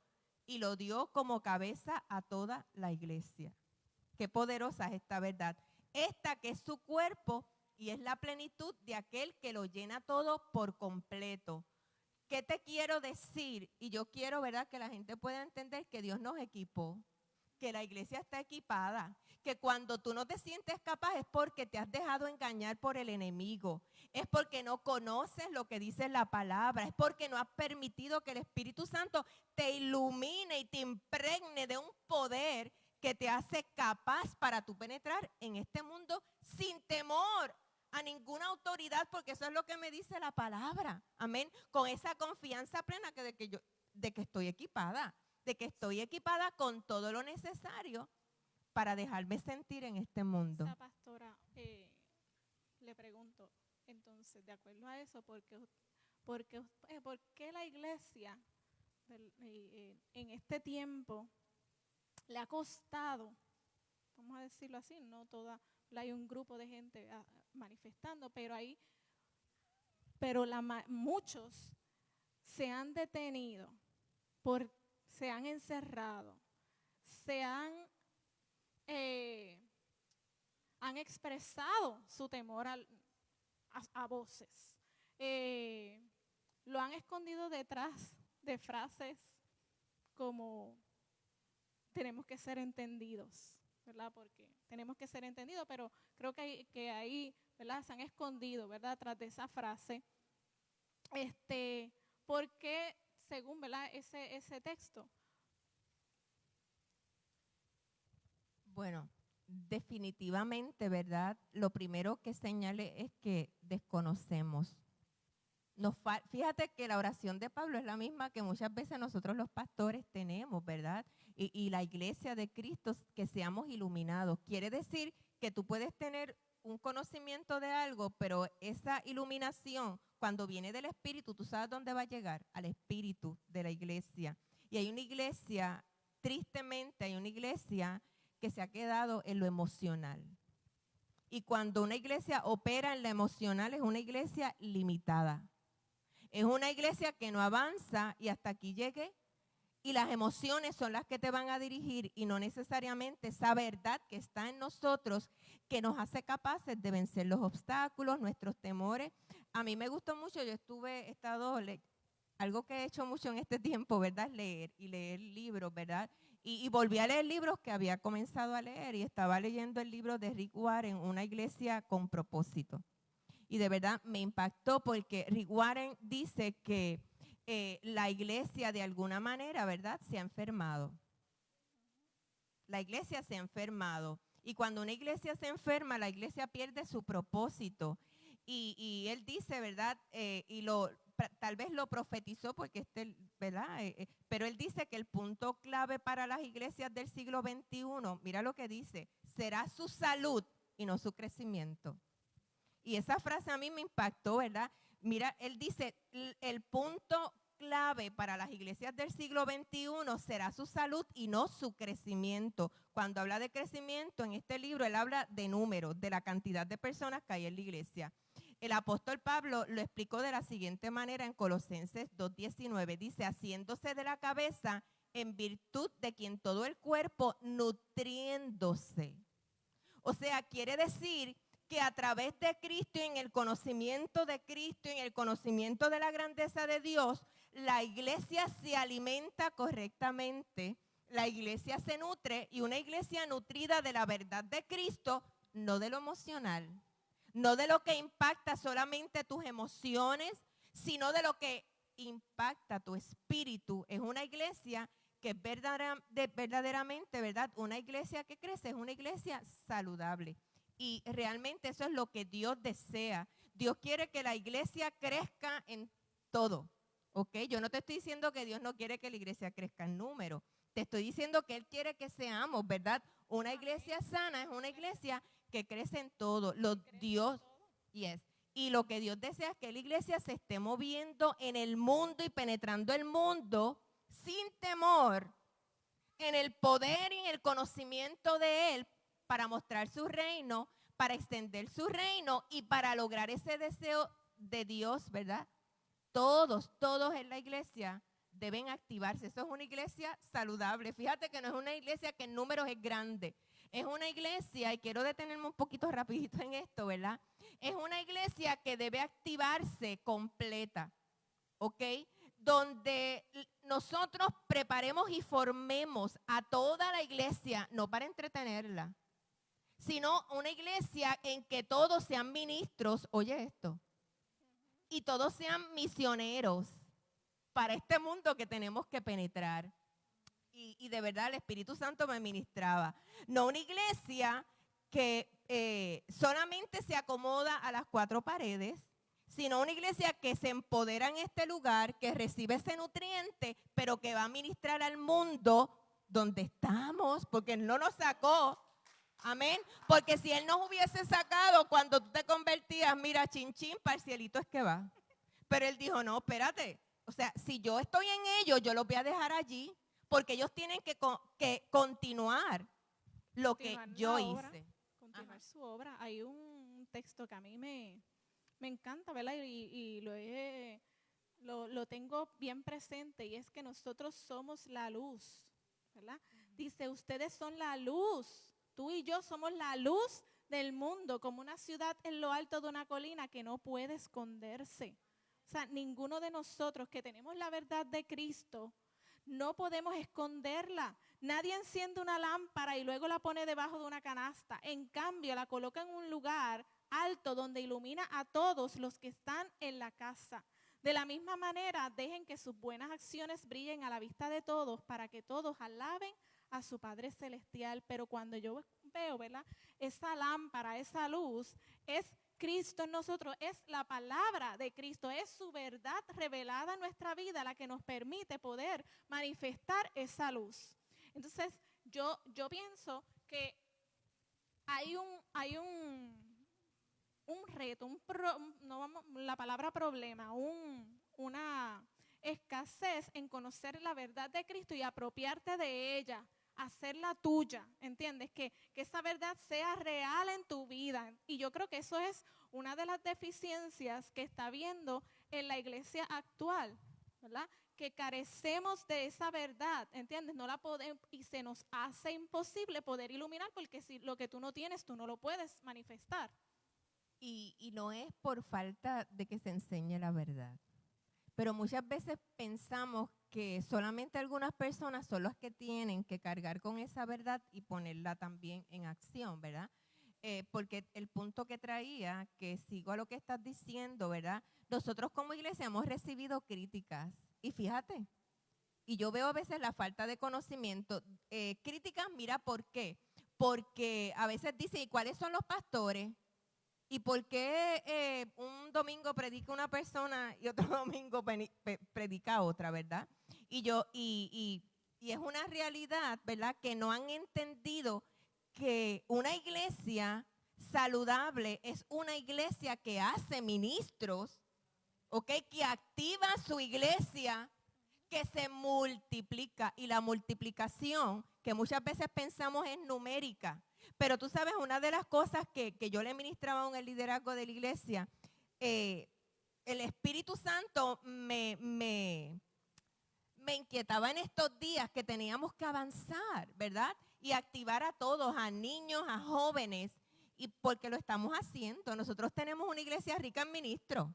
[SPEAKER 4] y lo dio como cabeza a toda la iglesia. Qué poderosa es esta verdad. Esta que es su cuerpo y es la plenitud de aquel que lo llena todo por completo. ¿Qué te quiero decir? Y yo quiero, ¿verdad?, que la gente pueda entender que Dios nos equipó, que la iglesia está equipada, que cuando tú no te sientes capaz es porque te has dejado engañar por el enemigo, es porque no conoces lo que dice la palabra, es porque no has permitido que el Espíritu Santo te ilumine y te impregne de un poder que te hace capaz para tú penetrar en este mundo sin temor a ninguna autoridad, porque eso es lo que me dice la palabra, amén, con esa confianza plena de que estoy equipada, de que estoy equipada con todo lo necesario para dejarme sentir en este mundo.
[SPEAKER 2] Esa pastora, le pregunto, entonces, de acuerdo a eso, ¿por qué la iglesia en este tiempo le ha costado, vamos a decirlo así, no toda, hay un grupo de gente manifestando, pero muchos se han detenido, se han encerrado, han expresado su temor a voces, lo han escondido detrás de frases como tenemos que ser entendidos, ¿verdad? Porque tenemos que ser entendidos, pero creo que ahí, ¿verdad?, se han escondido, ¿verdad?, tras de esa frase. ¿Por qué, según, ¿verdad?, ese texto?
[SPEAKER 4] Bueno, definitivamente, ¿verdad? Lo primero que señale es que desconocemos. Fíjate que la oración de Pablo es la misma que muchas veces nosotros los pastores tenemos, ¿verdad? Y la iglesia de Cristo, que seamos iluminados. Quiere decir que tú puedes tener un conocimiento de algo, pero esa iluminación, cuando viene del Espíritu, ¿tú sabes dónde va a llegar? Al Espíritu de la iglesia. Y hay una iglesia, tristemente, hay una iglesia que se ha quedado en lo emocional. Y cuando una iglesia opera en lo emocional, es una iglesia limitada. Es una iglesia que no avanza y hasta aquí llegué. Y las emociones son las que te van a dirigir y no necesariamente esa verdad que está en nosotros que nos hace capaces de vencer los obstáculos, nuestros temores. A mí me gustó mucho, algo que he hecho mucho en este tiempo, ¿verdad?, es leer libros, ¿verdad? Y volví a leer libros que había comenzado a leer y estaba leyendo el libro de Rick Warren, Una iglesia con propósito. Y de verdad me impactó porque Rick Warren dice que la iglesia de alguna manera, ¿verdad?, se ha enfermado. La iglesia se ha enfermado. Y cuando una iglesia se enferma, la iglesia pierde su propósito. Y él dice, ¿verdad?, tal vez lo profetizó porque ¿verdad? Pero él dice que el punto clave para las iglesias del siglo XXI, mira lo que dice, será su salud y no su crecimiento. Y esa frase a mí me impactó, ¿verdad? Mira, él dice, el punto clave para las iglesias del siglo XXI será su salud y no su crecimiento. Cuando habla de crecimiento en este libro, él habla de números, de la cantidad de personas que hay en la iglesia. El apóstol Pablo lo explicó de la siguiente manera en Colosenses 2:19. Dice, haciéndose de la cabeza en virtud de quien todo el cuerpo nutriéndose. O sea, quiere decir que a través de Cristo y en el conocimiento de Cristo y en el conocimiento de la grandeza de Dios, la iglesia se alimenta correctamente, la iglesia se nutre y una iglesia nutrida de la verdad de Cristo, no de lo emocional, no de lo que impacta solamente tus emociones, sino de lo que impacta tu espíritu. Es una iglesia que es verdaderamente, ¿verdad? Una iglesia que crece, es una iglesia saludable. Y realmente eso es lo que Dios desea. Dios quiere que la iglesia crezca en todo, ¿ok? Yo no te estoy diciendo que Dios no quiere que la iglesia crezca en número. Te estoy diciendo que Él quiere que seamos, ¿verdad? Una iglesia sana es una iglesia que crece en todo. Y lo que Dios desea es que la iglesia se esté moviendo en el mundo y penetrando el mundo sin temor, en el poder y en el conocimiento de Él para mostrar su reino, para extender su reino y para lograr ese deseo de Dios, ¿verdad? Todos en la iglesia deben activarse. Eso es una iglesia saludable. Fíjate que no es una iglesia que en números es grande. Es una iglesia, y quiero detenerme un poquito rapidito en esto, ¿verdad? Es una iglesia que debe activarse completa, ¿ok? Donde nosotros preparemos y formemos a toda la iglesia, no para entretenerla, sino una iglesia en que todos sean ministros, oye esto, y todos sean misioneros para este mundo que tenemos que penetrar. Y de verdad el Espíritu Santo me ministraba. No una iglesia que solamente se acomoda a las cuatro paredes, sino una iglesia que se empodera en este lugar, que recibe ese nutriente, pero que va a ministrar al mundo donde estamos, porque Él no nos sacó. Amén. Porque si Él nos hubiese sacado cuando tú te convertías, mira, chin chin, para el cielito es que va. Pero Él dijo, no, espérate. O sea, si yo estoy en ellos, yo los voy a dejar allí, porque ellos tienen que continuar lo que yo hice.
[SPEAKER 2] Continuar su obra. Hay un texto que a mí me encanta, ¿verdad? Y lo tengo bien presente, y es que nosotros somos la luz, ¿verdad? Dice, ustedes son la luz. Tú y yo somos la luz del mundo, como una ciudad en lo alto de una colina que no puede esconderse. O sea, ninguno de nosotros que tenemos la verdad de Cristo, no podemos esconderla. Nadie enciende una lámpara y luego la pone debajo de una canasta. En cambio, la coloca en un lugar alto donde ilumina a todos los que están en la casa. De la misma manera, dejen que sus buenas acciones brillen a la vista de todos para que todos alaben a su Padre Celestial. Pero cuando yo veo, ¿verdad?, esa lámpara, esa luz, es Cristo en nosotros, es la palabra de Cristo, es su verdad revelada en nuestra vida la que nos permite poder manifestar esa luz. Entonces, yo pienso que hay un reto, la palabra problema, una escasez en conocer la verdad de Cristo y apropiarte de ella, hacerla tuya, ¿entiendes? Que esa verdad sea real en tu vida. Y yo creo que eso es una de las deficiencias que está habiendo en la iglesia actual, ¿verdad? Que carecemos de esa verdad, ¿entiendes? No la podemos, y se nos hace imposible poder iluminar, porque si lo que tú no tienes, tú no lo puedes manifestar.
[SPEAKER 4] Y no es por falta de que se enseñe la verdad. Pero muchas veces pensamos que solamente algunas personas son las que tienen que cargar con esa verdad y ponerla también en acción, ¿verdad? Porque el punto que traía, que sigo a lo que estás diciendo, ¿verdad? Nosotros como iglesia hemos recibido críticas. Y fíjate, y yo veo a veces la falta de conocimiento. Críticas, mira, ¿por qué? Porque a veces dicen, ¿y cuáles son los pastores? ¿Y por qué un domingo predica una persona y otro domingo predica otra, verdad? Y es una realidad, ¿verdad?, que no han entendido que una iglesia saludable es una iglesia que hace ministros, ¿ok?, que activa su iglesia, que se multiplica. Y la multiplicación, que muchas veces pensamos es numérica. Pero tú sabes, una de las cosas que yo le ministraba en el liderazgo de la iglesia, el Espíritu Santo me inquietaba en estos días que teníamos que avanzar, ¿verdad? Y activar a todos, a niños, a jóvenes, y porque lo estamos haciendo. Nosotros tenemos una iglesia rica en ministros.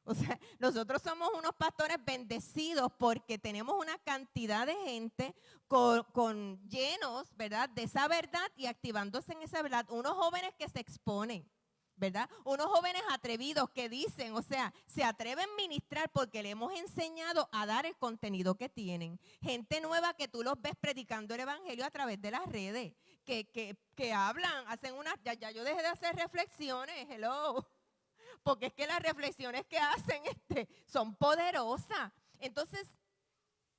[SPEAKER 4] O sea, nosotros somos unos pastores bendecidos porque tenemos una cantidad de gente con llenos, ¿verdad?, de esa verdad y activándose en esa verdad. Unos jóvenes que se exponen, ¿verdad? Unos jóvenes atrevidos que dicen, o sea, se atreven a ministrar porque le hemos enseñado a dar el contenido que tienen. Gente nueva que tú los ves predicando el evangelio a través de las redes, que hablan, hacen unas, ya yo dejé de hacer reflexiones, hello. Porque es que las reflexiones que hacen son poderosas. Entonces,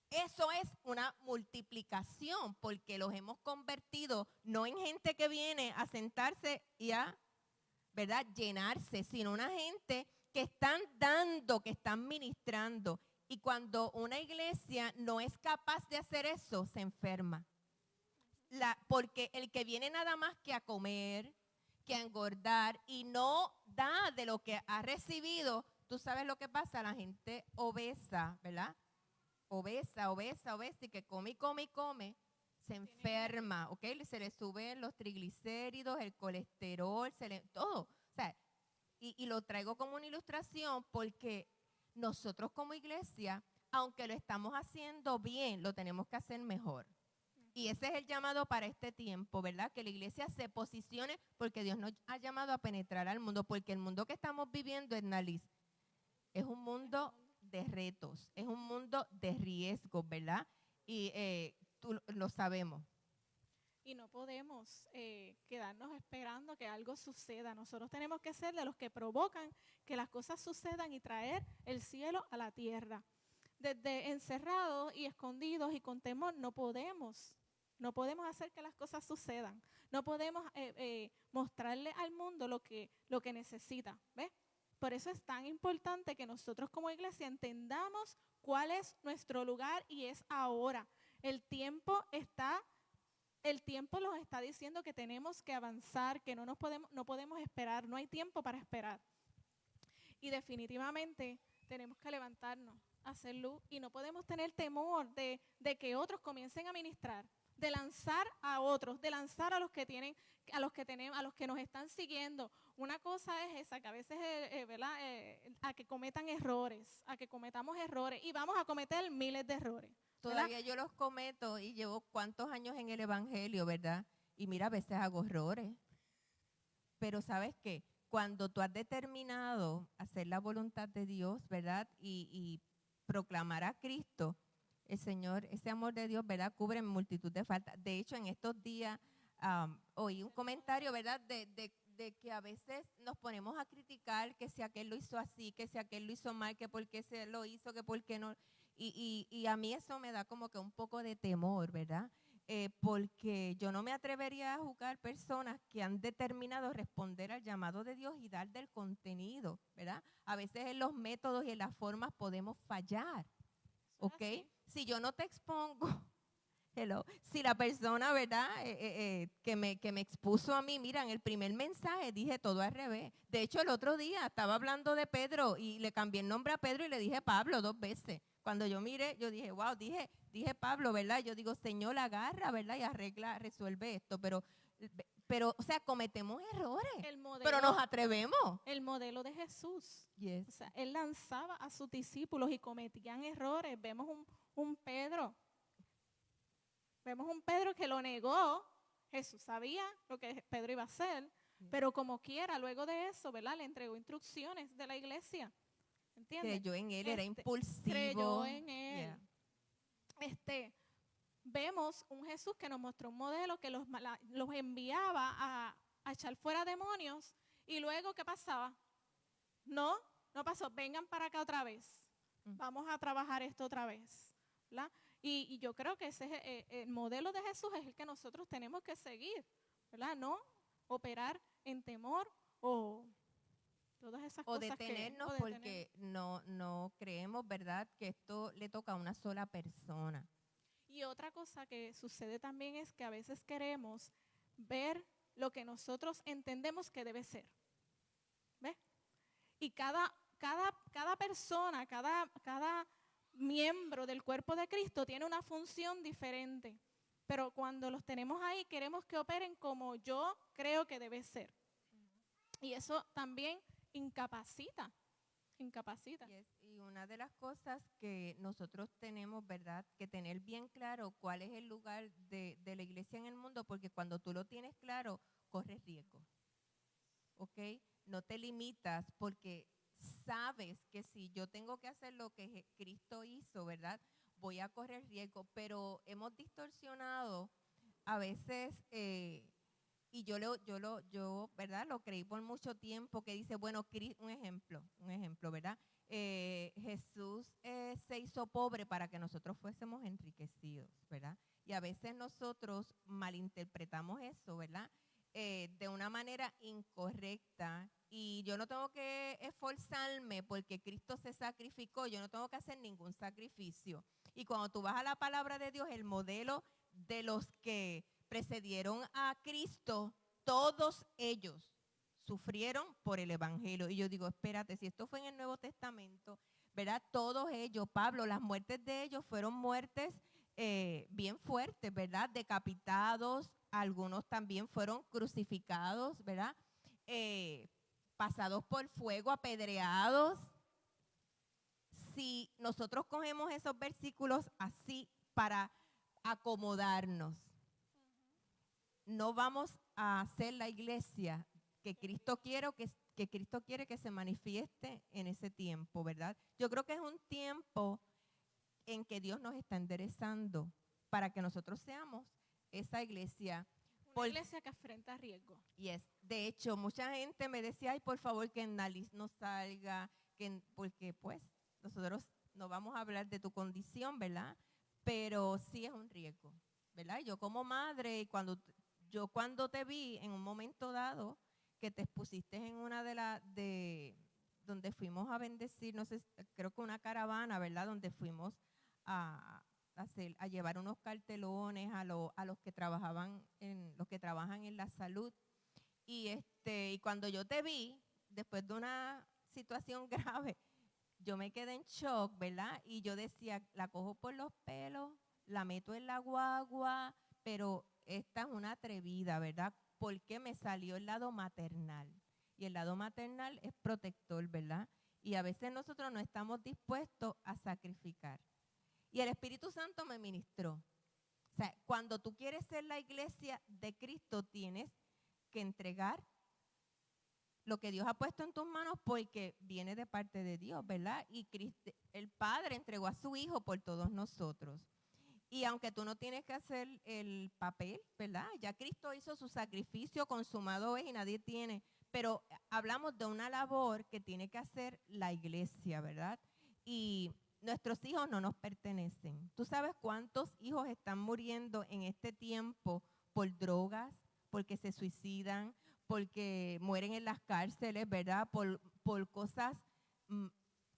[SPEAKER 4] eso es una multiplicación, porque los hemos convertido no en gente que viene a sentarse y a, ¿verdad?, llenarse, sino una gente que están dando, que están ministrando. Y cuando una iglesia no es capaz de hacer eso, se enferma. porque el que viene nada más que a comer, que a engordar y no da de lo que ha recibido, tú sabes lo que pasa, la gente obesa, ¿verdad? Obesa, y que come y come y come, se enferma, ¿ok? Se le suben los triglicéridos, el colesterol, todo. O sea, y lo traigo como una ilustración porque nosotros como iglesia, aunque lo estamos haciendo bien, lo tenemos que hacer mejor. Y ese es el llamado para este tiempo, ¿verdad? Que la iglesia se posicione porque Dios nos ha llamado a penetrar al mundo, porque el mundo que estamos viviendo, Ednalis, es un mundo de retos, es un mundo de riesgos, ¿verdad? Y tú lo sabemos.
[SPEAKER 2] Y no podemos quedarnos esperando que algo suceda. Nosotros tenemos que ser de los que provocan que las cosas sucedan y traer el cielo a la tierra. Desde encerrados y escondidos y con temor no podemos hacer que las cosas sucedan. No podemos mostrarle al mundo lo que necesita. ¿Ves? Por eso es tan importante que nosotros como iglesia entendamos cuál es nuestro lugar y es ahora. El tiempo nos está diciendo que tenemos que avanzar, que no podemos esperar, no hay tiempo para esperar. Y definitivamente tenemos que levantarnos, hacer luz y no podemos tener temor de que otros comiencen a ministrar, de lanzar a otros, de lanzar a los que nos están siguiendo. Una cosa es esa, que a veces, ¿verdad? A que cometamos errores y vamos a cometer miles de errores.
[SPEAKER 4] Todavía yo los cometo y llevo cuántos años en el evangelio, ¿verdad? Y mira, a veces hago errores. Pero ¿sabes qué? Cuando tú has determinado hacer la voluntad de Dios, ¿verdad? Y proclamar a Cristo, el Señor, ese amor de Dios, ¿verdad? Cubre multitud de faltas. De hecho, en estos días oí un comentario, ¿verdad? De que a veces nos ponemos a criticar que si aquel lo hizo así, que si aquel lo hizo mal, que por qué se lo hizo, que por qué no. Y a mí eso me da como que un poco de temor, ¿verdad? Porque yo no me atrevería a juzgar personas que han determinado responder al llamado de Dios y dar del contenido, ¿verdad? A veces en los métodos y en las formas podemos fallar, ¿ok? Si yo no te expongo, si la persona, ¿verdad? Que me expuso a mí, mira, en el primer mensaje dije todo al revés. De hecho, el otro día estaba hablando de Pedro y le cambié el nombre a Pedro y le dije Pablo 2 veces. Cuando yo miré, yo dije, wow, dije Pablo, ¿verdad? Yo digo, Señor, agarra, ¿verdad? Y resuelve esto. Pero, o sea, cometemos errores, pero nos atrevemos.
[SPEAKER 2] El modelo de Jesús.
[SPEAKER 4] Yes.
[SPEAKER 2] O sea, él lanzaba a sus discípulos y cometían errores. Vemos un Pedro que lo negó. Jesús sabía lo que Pedro iba a hacer, pero como quiera, luego de eso, ¿verdad? Le entregó instrucciones de la iglesia. ¿Entiendes?
[SPEAKER 4] Creyó en él, era impulsivo.
[SPEAKER 2] Creyó en él. Yeah. Vemos un Jesús que nos mostró un modelo que los enviaba a echar fuera demonios y luego, ¿qué pasaba? No pasó, vengan para acá otra vez. Vamos a trabajar esto otra vez, ¿verdad? Y yo creo que ese es el modelo de Jesús es el que nosotros tenemos que seguir, ¿verdad? No operar en temor o todas esas cosas.
[SPEAKER 4] Detenernos porque no creemos, ¿verdad?, que esto le toca a una sola persona.
[SPEAKER 2] Y otra cosa que sucede también es que a veces queremos ver lo que nosotros entendemos que debe ser. ¿Ves? Y cada persona, cada miembro del cuerpo de Cristo tiene una función diferente. Pero cuando los tenemos ahí, queremos que operen como yo creo que debe ser. Y eso también incapacita.
[SPEAKER 4] Yes. Y una de las cosas que nosotros tenemos, ¿verdad?, que tener bien claro cuál es el lugar de la iglesia en el mundo, porque cuando tú lo tienes claro, corres riesgo. ¿Ok? No te limitas porque sabes que si yo tengo que hacer lo que Cristo hizo, ¿verdad?, voy a correr riesgo, pero hemos distorsionado a veces, y yo ¿verdad?, lo creí por mucho tiempo, que dice, bueno, un ejemplo, ¿verdad? Jesús se hizo pobre para que nosotros fuésemos enriquecidos, ¿verdad? Y a veces nosotros malinterpretamos eso, ¿verdad?, de una manera incorrecta. Y yo no tengo que esforzarme porque Cristo se sacrificó, yo no tengo que hacer ningún sacrificio. Y cuando tú vas a la palabra de Dios, el modelo de los que precedieron a Cristo, todos ellos sufrieron por el Evangelio. Y yo digo, espérate, si esto fue en el Nuevo Testamento, ¿verdad? Todos ellos, Pablo, las muertes de ellos fueron muertes bien fuertes, ¿verdad? Decapitados, algunos también fueron crucificados, ¿verdad? Pasados por fuego, apedreados. Si nosotros cogemos esos versículos así para acomodarnos, no vamos a hacer la iglesia que Cristo quiere que Cristo quiere que se manifieste en ese tiempo, ¿verdad? Yo creo que es un tiempo en que Dios nos está enderezando para que nosotros seamos esa iglesia.
[SPEAKER 2] Una iglesia que enfrenta riesgo.
[SPEAKER 4] Yes. De hecho, mucha gente me decía, ay, por favor, que Nalis no salga, porque pues nosotros no vamos a hablar de tu condición, ¿verdad? Pero sí es un riesgo, ¿verdad? Yo como madre, cuando te vi en un momento dado que te expusiste en una de donde fuimos a bendecir, no sé, creo que una caravana, ¿verdad? Donde fuimos a llevar unos cartelones a los que trabajan en la salud. Y cuando yo te vi, después de una situación grave, yo me quedé en shock, ¿verdad? Y yo decía, la cojo por los pelos, la meto en la guagua, pero esta es una atrevida, ¿verdad? Porque me salió el lado maternal. Y el lado maternal es protector, ¿verdad? Y a veces nosotros no estamos dispuestos a sacrificar. Y el Espíritu Santo me ministró. O sea, cuando tú quieres ser la iglesia de Cristo, tienes que entregar lo que Dios ha puesto en tus manos porque viene de parte de Dios, ¿verdad? Y Cristo, el Padre entregó a su Hijo por todos nosotros. Y aunque tú no tienes que hacer el papel, ¿verdad? Ya Cristo hizo su sacrificio, consumado es y nadie tiene. Pero hablamos de una labor que tiene que hacer la iglesia, ¿verdad? Y nuestros hijos no nos pertenecen. ¿Tú sabes cuántos hijos están muriendo en este tiempo por drogas, porque se suicidan, porque mueren en las cárceles, ¿verdad? Por cosas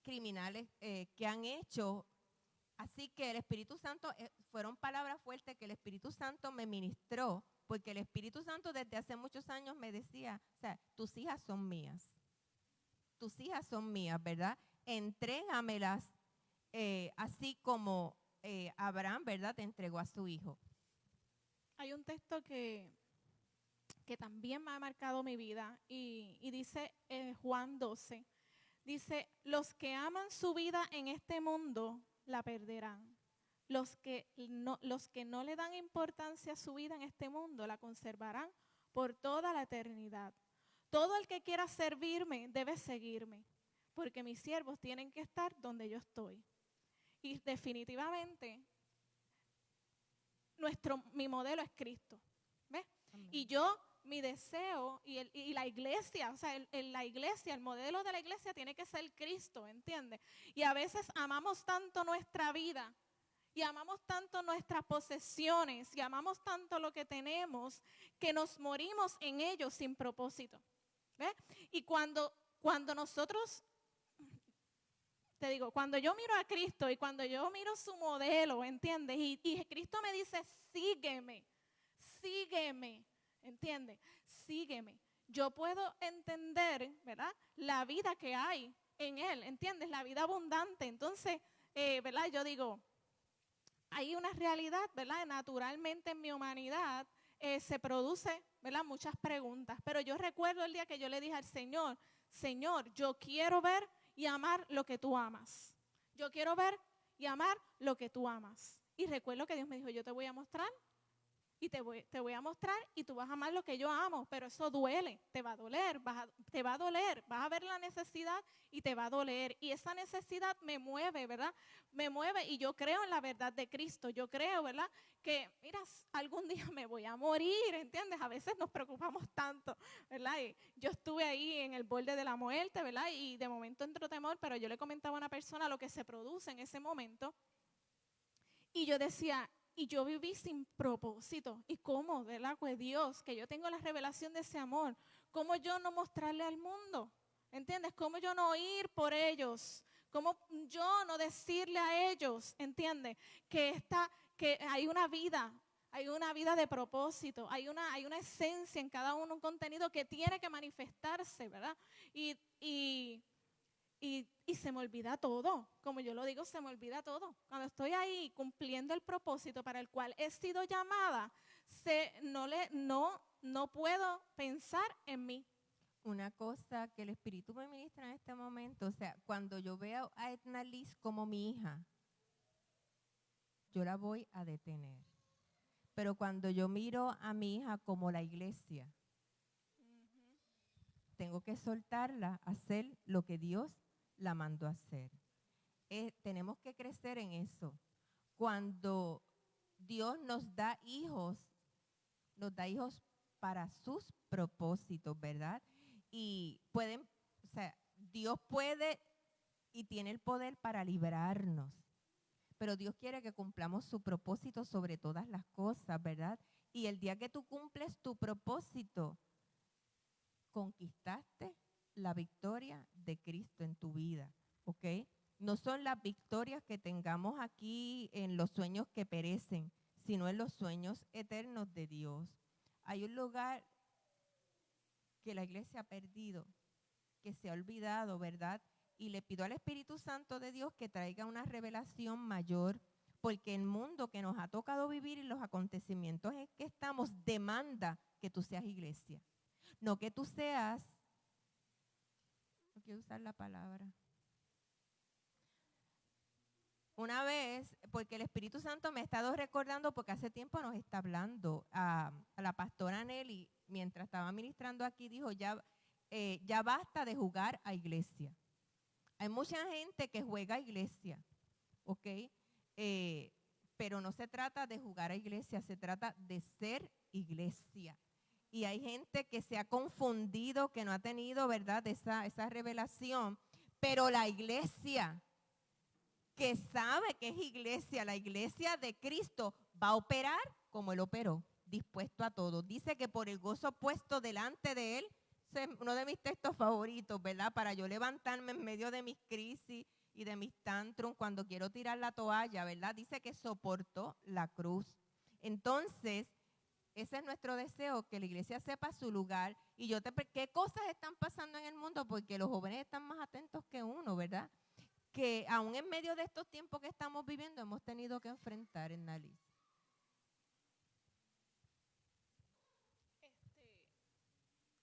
[SPEAKER 4] criminales que han hecho. Así que el Espíritu Santo, fueron palabras fuertes que el Espíritu Santo me ministró, porque el Espíritu Santo desde hace muchos años me decía, o sea, tus hijas son mías, ¿verdad? Entrégamelas así como Abraham, ¿verdad? Te entregó a su hijo.
[SPEAKER 2] Hay un texto que también me ha marcado mi vida y dice Juan 12, dice, los que aman su vida en este mundo la perderán. Los que no le dan importancia a su vida en este mundo la conservarán por toda la eternidad. Todo el que quiera servirme debe seguirme, porque mis siervos tienen que estar donde yo estoy. Y definitivamente mi modelo es Cristo. ¿Ves? Y mi deseo y la iglesia, o sea, la iglesia, el modelo de la iglesia tiene que ser Cristo, ¿entiendes? Y a veces amamos tanto nuestra vida y amamos tanto nuestras posesiones y amamos tanto lo que tenemos que nos morimos en ellos sin propósito. ¿Ves? Y cuando nosotros, te digo, cuando yo miro a Cristo y cuando yo miro su modelo, ¿entiendes? Y Cristo me dice, sígueme. ¿Entiendes? Sígueme. Yo puedo entender, ¿verdad? La vida que hay en Él, ¿entiendes? La vida abundante. Entonces, ¿verdad? Yo digo, hay una realidad, ¿verdad? Naturalmente en mi humanidad se produce, ¿verdad? Muchas preguntas. Pero yo recuerdo el día que yo le dije al Señor, Señor, yo quiero ver y amar lo que tú amas. Yo quiero ver y amar lo que tú amas. Y recuerdo que Dios me dijo, yo te voy a mostrar. Y te voy a mostrar y tú vas a amar lo que yo amo, pero eso duele, te va a doler, te va a doler, vas a ver la necesidad y te va a doler. Y esa necesidad me mueve, ¿verdad? Me mueve y yo creo en la verdad de Cristo. Yo creo, ¿verdad? Que, mira, algún día me voy a morir, ¿entiendes? A veces nos preocupamos tanto, ¿verdad? Y yo estuve ahí en el borde de la muerte, ¿verdad? Y de momento entró temor, pero yo le comentaba a una persona lo que se produce en ese momento. Y yo decía, y yo viví sin propósito. ¿Y cómo? ¿Verdad? Pues Dios, que yo tengo la revelación de ese amor. ¿Cómo yo no mostrarle al mundo? ¿Entiendes? ¿Cómo yo no ir por ellos? ¿Cómo yo no decirle a ellos? ¿Entiendes? Que hay una vida hay una vida de propósito, hay una esencia en cada uno, un contenido que tiene que manifestarse, ¿verdad? Y se me olvida todo, como yo lo digo, se me olvida todo. Cuando estoy ahí cumpliendo el propósito para el cual he sido llamada, no puedo pensar en mí.
[SPEAKER 4] Una cosa que el Espíritu me ministra en este momento, o sea, cuando yo veo a Edna Liz como mi hija, yo la voy a detener. Pero cuando yo miro a mi hija como la iglesia, tengo que soltarla, hacer lo que Dios la mandó a hacer. Tenemos que crecer en eso. Cuando Dios nos da hijos para sus propósitos, ¿verdad? Y Dios puede y tiene el poder para librarnos. Pero Dios quiere que cumplamos su propósito sobre todas las cosas, ¿verdad? Y el día que tú cumples tu propósito, conquistaste la victoria de Cristo en tu vida, ¿ok? No son las victorias que tengamos aquí en los sueños que perecen, sino en los sueños eternos de Dios. Hay un lugar que la iglesia ha perdido, que se ha olvidado, ¿verdad? Y le pido al Espíritu Santo de Dios que traiga una revelación mayor, porque el mundo que nos ha tocado vivir y los acontecimientos en que estamos demanda que tú seas iglesia. No que tú seas, no quiero usar la palabra. Una vez, porque el Espíritu Santo me ha estado recordando, porque hace tiempo nos está hablando, a la pastora Nelly, mientras estaba ministrando aquí, dijo, ya basta de jugar a iglesia. Hay mucha gente que juega a iglesia, ¿ok? Pero no se trata de jugar a iglesia, se trata de ser iglesia. Y hay gente que se ha confundido, que no ha tenido, ¿verdad?, esa revelación. Pero la iglesia que sabe que es iglesia, la iglesia de Cristo, va a operar como Él operó, dispuesto a todo. Dice que por el gozo puesto delante de Él, es uno de mis textos favoritos, ¿verdad? Para yo levantarme en medio de mis crisis y de mis tantrums cuando quiero tirar la toalla, ¿verdad? Dice que soportó la cruz. Entonces, ese es nuestro deseo, que la iglesia sepa su lugar. Y ¿qué cosas están pasando en el mundo? Porque los jóvenes están más atentos que uno, ¿verdad? Que aún en medio de estos tiempos que estamos viviendo hemos tenido que enfrentar en Naliz.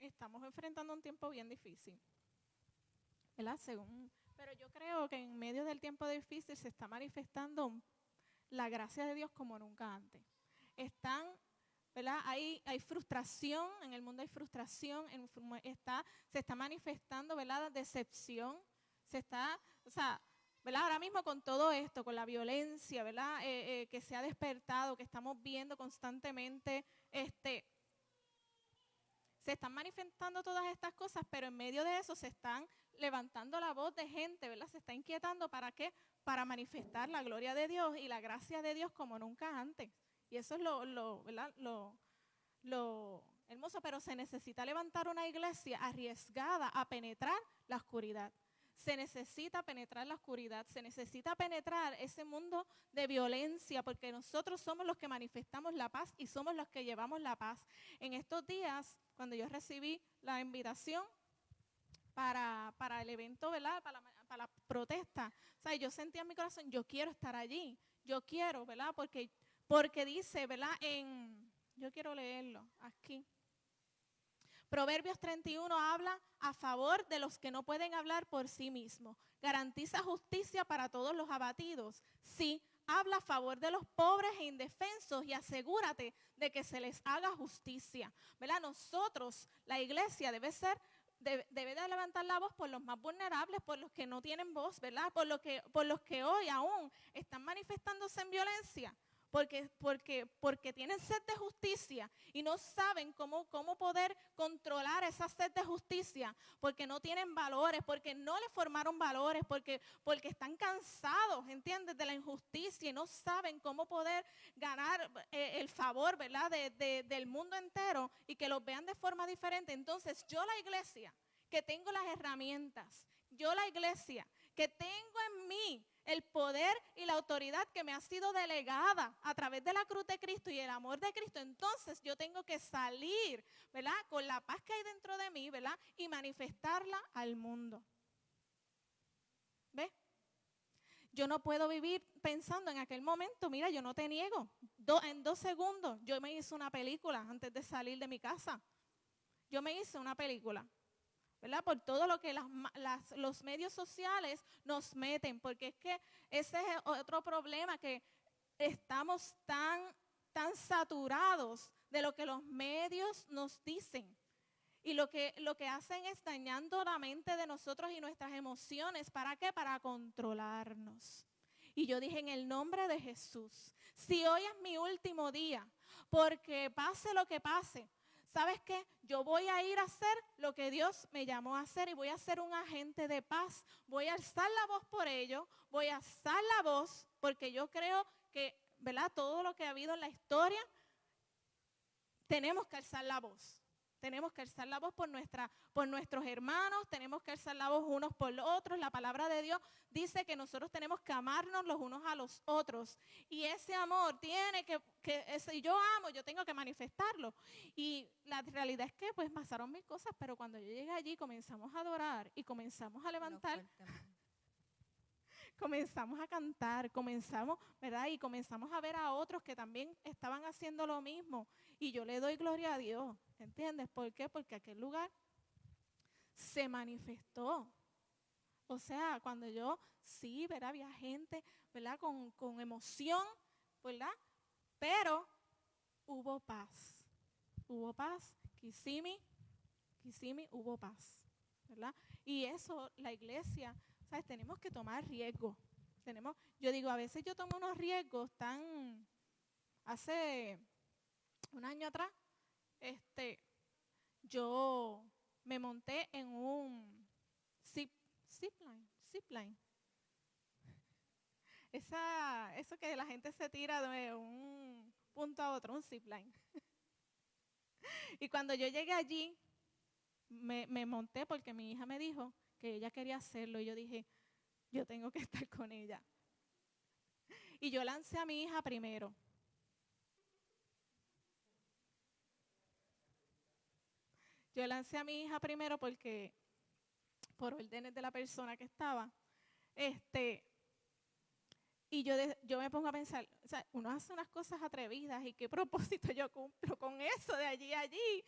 [SPEAKER 2] Estamos enfrentando un tiempo bien difícil, ¿verdad? Pero yo creo que en medio del tiempo difícil se está manifestando la gracia de Dios como nunca antes. ¿Verdad? Hay frustración, en el mundo hay frustración, se está manifestando, ¿verdad?, decepción, ¿verdad? Ahora mismo con todo esto, con la violencia, ¿verdad?, que se ha despertado, que estamos viendo constantemente, se están manifestando todas estas cosas, pero en medio de eso se están levantando la voz de gente, ¿verdad? Se está inquietando, ¿para qué? Para manifestar la gloria de Dios y la gracia de Dios como nunca antes. Y eso es ¿verdad?, lo hermoso, pero se necesita levantar una iglesia arriesgada a penetrar la oscuridad. Se necesita penetrar la oscuridad, se necesita penetrar ese mundo de violencia, porque nosotros somos los que manifestamos la paz y somos los que llevamos la paz. En estos días, cuando yo recibí la invitación para el evento, ¿verdad?, para la protesta, o sea, yo sentía en mi corazón, yo quiero estar allí, yo quiero, ¿verdad?, porque dice, ¿verdad?, yo quiero leerlo aquí. Proverbios 31 habla a favor de los que no pueden hablar por sí mismos. Garantiza justicia para todos los abatidos. Sí, habla a favor de los pobres e indefensos y asegúrate de que se les haga justicia. ¿Verdad? Nosotros, la iglesia, debe de levantar la voz por los más vulnerables, por los que no tienen voz, ¿verdad? Por los que hoy aún están manifestándose en violencia. Porque tienen sed de justicia y no saben cómo poder controlar esa sed de justicia, porque no tienen valores, porque no les formaron valores, porque están cansados, ¿entiendes?, de la injusticia y no saben cómo poder ganar el favor, ¿verdad?, del mundo entero y que los vean de forma diferente. Entonces yo, la iglesia, que tengo las herramientas, yo, la iglesia, que tengo en mí el poder y la autoridad que me ha sido delegada a través de la cruz de Cristo y el amor de Cristo, entonces yo tengo que salir, ¿verdad? Con la paz que hay dentro de mí, ¿verdad? Y manifestarla al mundo. ¿Ves? Yo no puedo vivir pensando en aquel momento, mira, yo no te niego, en 2 segundos yo me hice una película antes de salir de mi casa. Yo me hice una película, ¿verdad? Por todo lo que los medios sociales nos meten, porque es que ese es otro problema, que estamos tan saturados de lo que los medios nos dicen. Y lo que hacen es dañando la mente de nosotros y nuestras emociones. ¿Para qué? Para controlarnos. Y yo dije, en el nombre de Jesús, si hoy es mi último día, porque pase lo que pase, ¿sabes qué? Yo voy a ir a hacer lo que Dios me llamó a hacer y voy a ser un agente de paz. Voy a alzar la voz por ello, voy a alzar la voz porque yo creo que, ¿verdad? Todo lo que ha habido en la historia, tenemos que alzar la voz. Tenemos que alzar la voz por nuestros hermanos, tenemos que alzar la voz unos por los otros. La palabra de Dios dice que nosotros tenemos que amarnos los unos a los otros. Y ese amor tiene si yo amo, yo tengo que manifestarlo. Y la realidad es que pues pasaron 1000 cosas, pero cuando yo llegué allí comenzamos a adorar y comenzamos a levantar. Comenzamos a cantar, ¿verdad? Y comenzamos a ver a otros que también estaban haciendo lo mismo. Y yo le doy gloria a Dios, ¿entiendes? ¿Por qué? Porque aquel lugar se manifestó. O sea, cuando sí, ¿verdad? Había gente, ¿verdad? Con emoción, ¿verdad? Pero hubo paz. Hubo paz. Kissimmee, hubo paz, ¿verdad? Y eso, la iglesia, ¿sabes? Tenemos que tomar riesgos. Yo digo, a veces yo tomo unos riesgos hace un año atrás, yo me monté en un zipline. Eso que la gente se tira de un punto a otro, un zipline. Y cuando yo llegué allí, me monté porque mi hija me dijo que ella quería hacerlo y yo dije, yo tengo que estar con ella. Y yo lancé a mi hija primero. Yo lancé a mi hija primero porque, por órdenes de la persona que estaba, y yo me pongo a pensar, o sea, uno hace unas cosas atrevidas y qué propósito yo cumplo con eso de allí a allí,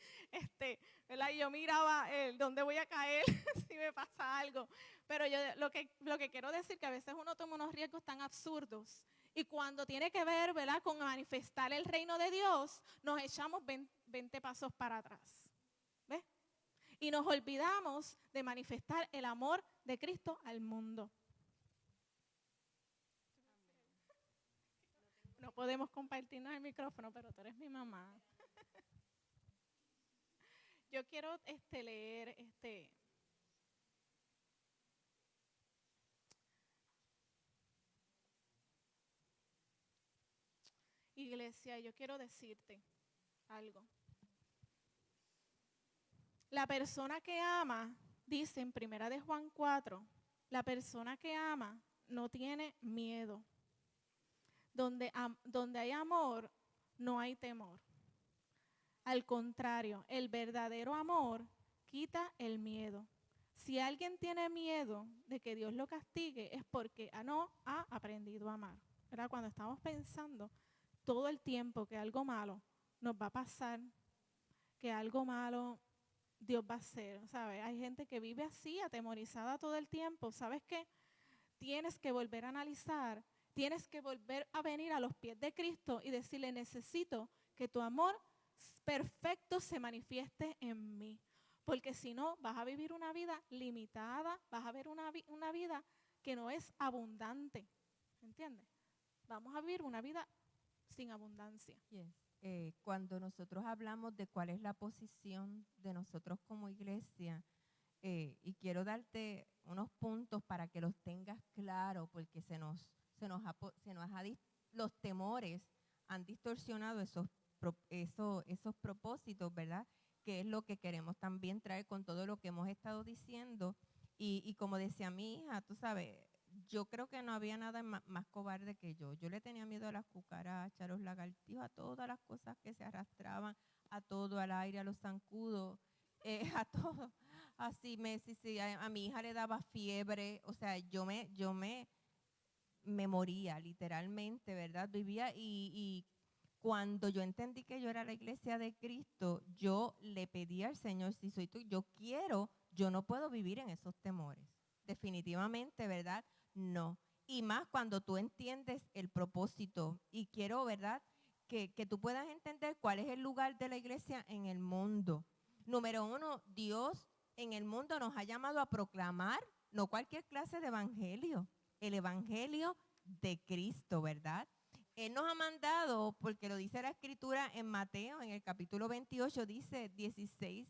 [SPEAKER 2] ¿verdad? Y yo miraba dónde voy a caer si me pasa algo. Pero yo lo que quiero decir que a veces uno toma unos riesgos tan absurdos y cuando tiene que ver, ¿verdad?, con manifestar el reino de Dios, nos echamos 20 pasos para atrás. ¿Ves? Y nos olvidamos de manifestar el amor de Cristo al mundo. No podemos compartirnos el micrófono, pero tú eres mi mamá. Yo quiero leer Iglesia, yo quiero decirte algo. La persona que ama, dice en 1 de Juan 4, la persona que ama no tiene miedo. Donde hay amor, no hay temor. Al contrario, el verdadero amor quita el miedo. Si alguien tiene miedo de que Dios lo castigue, es porque no ha aprendido a amar. ¿Verdad? Cuando estamos pensando todo el tiempo que algo malo nos va a pasar, que algo malo Dios va a hacer, ¿sabes? Hay gente que vive así, atemorizada todo el tiempo. ¿Sabes qué? Tienes que volver a analizar. Tienes que volver a venir a los pies de Cristo y decirle, necesito que tu amor perfecto se manifieste en mí. Porque si no, vas a vivir una vida limitada, vas a ver una vida que no es abundante. ¿Entiendes? Vamos a vivir una vida sin abundancia.
[SPEAKER 4] Yes. Cuando nosotros hablamos de cuál es la posición de nosotros como iglesia, y quiero darte unos puntos para que los tengas claros, porque los temores han distorsionado esos propósitos, ¿verdad? Que es lo que queremos también traer con todo lo que hemos estado diciendo. Y como decía mi hija, tú sabes, yo creo que no había nada más cobarde que yo. Yo le tenía miedo a las cucarachas, a los lagartijos, a todas las cosas que se arrastraban, a todo, al aire, a los zancudos, a todo. Así, sí, a mi hija le daba fiebre, o sea, yo me moría literalmente, ¿verdad? Vivía y cuando yo entendí que yo era la iglesia de Cristo, yo le pedí al Señor, si soy tú, yo no puedo vivir en esos temores. Definitivamente, ¿verdad? No. Y más cuando tú entiendes el propósito. Y quiero, ¿verdad? Que tú puedas entender cuál es el lugar de la iglesia en el mundo. Número 1, Dios en el mundo nos ha llamado a proclamar, no cualquier clase de evangelio, el evangelio de Cristo, ¿verdad? Él nos ha mandado, porque lo dice la Escritura en Mateo, en el capítulo 28, dice 16,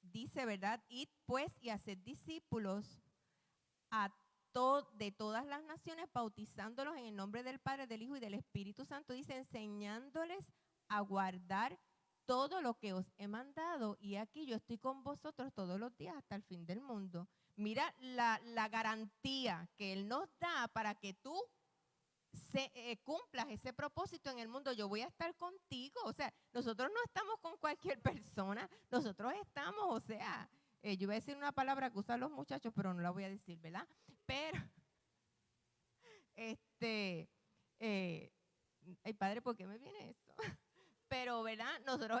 [SPEAKER 4] dice, ¿verdad? Id pues y haced discípulos de todas las naciones, bautizándolos en el nombre del Padre, del Hijo y del Espíritu Santo. Dice, enseñándoles a guardar todo lo que os he mandado. Y aquí yo estoy con vosotros todos los días hasta el fin del mundo. Mira la garantía que Él nos da para que tú cumplas ese propósito en el mundo. Yo voy a estar contigo. O sea, nosotros no estamos con cualquier persona. Nosotros estamos, o sea, yo iba a decir una palabra que usan los muchachos, pero no la voy a decir, ¿verdad? Pero, ay padre, ¿por qué me viene esto? Pero, ¿verdad? Nosotros